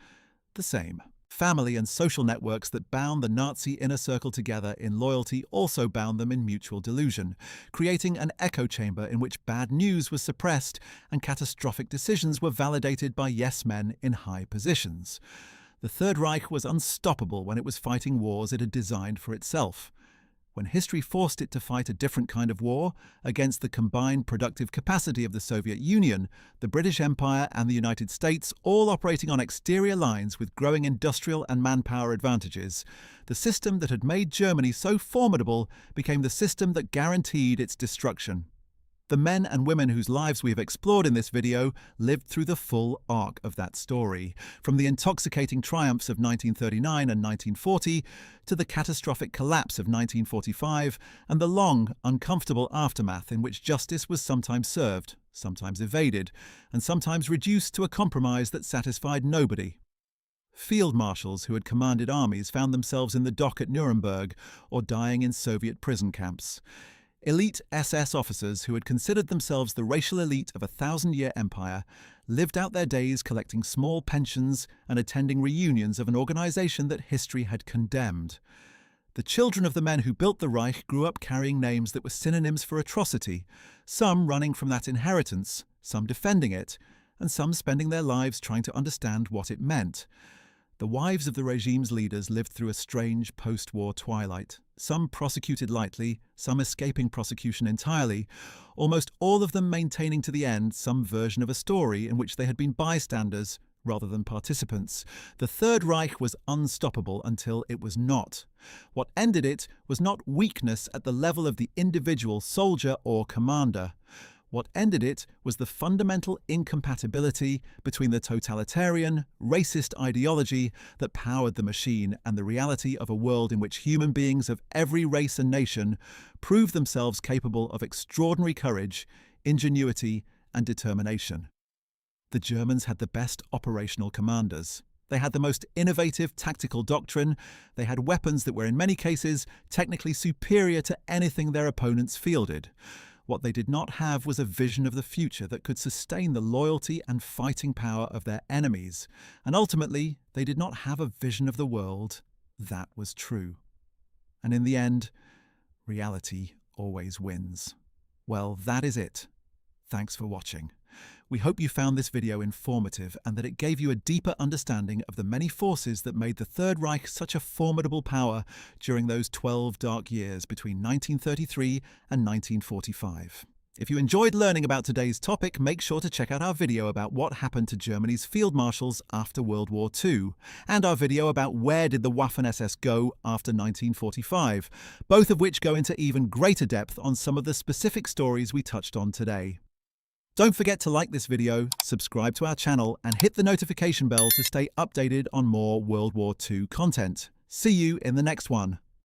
The same family and social networks that bound the Nazi inner circle together in loyalty also bound them in mutual delusion, creating an echo chamber in which bad news was suppressed and catastrophic decisions were validated by yes-men in high positions. The Third Reich was unstoppable when it was fighting wars it had designed for itself. When history forced it to fight a different kind of war against the combined productive capacity of the Soviet Union, the British Empire and the United States, all operating on exterior lines with growing industrial and manpower advantages, the system that had made Germany so formidable became the system that guaranteed its destruction. The men and women whose lives we have explored in this video lived through the full arc of that story, from the intoxicating triumphs of 1939 and 1940 to the catastrophic collapse of 1945 and the long, uncomfortable aftermath in which justice was sometimes served, sometimes evaded, and sometimes reduced to a compromise that satisfied nobody. Field marshals who had commanded armies found themselves in the dock at Nuremberg or dying in Soviet prison camps. Elite SS officers who had considered themselves the racial elite of a 1,000-year empire lived out their days collecting small pensions and attending reunions of an organization that history had condemned. The children of the men who built the Reich grew up carrying names that were synonyms for atrocity, some running from that inheritance, some defending it, and some spending their lives trying to understand what it meant. The wives of the regime's leaders lived through a strange post-war twilight, some prosecuted lightly, some escaping prosecution entirely, almost all of them maintaining to the end some version of a story in which they had been bystanders rather than participants. The Third Reich was unstoppable until it was not. What ended it was not weakness at the level of the individual soldier or commander. What ended it was the fundamental incompatibility between the totalitarian, racist ideology that powered the machine and the reality of a world in which human beings of every race and nation proved themselves capable of extraordinary courage, ingenuity, and determination. The Germans had the best operational commanders. They had the most innovative tactical doctrine. They had weapons that were in many cases technically superior to anything their opponents fielded. What they did not have was a vision of the future that could sustain the loyalty and fighting power of their enemies. And ultimately, they did not have a vision of the world that was true. And in the end, reality always wins. Well, that is it. Thanks for watching. We hope you found this video informative and that it gave you a deeper understanding of the many forces that made the Third Reich such a formidable power during those 12 dark years between 1933 and 1945. If you enjoyed learning about today's topic, make sure to check out our video about what happened to Germany's field marshals after World War II, and our video about where did the Waffen-SS go after 1945, both of which go into even greater depth on some of the specific stories we touched on today. Don't forget to like this video, subscribe to our channel, and hit the notification bell to stay updated on more World War II content. See you in the next one.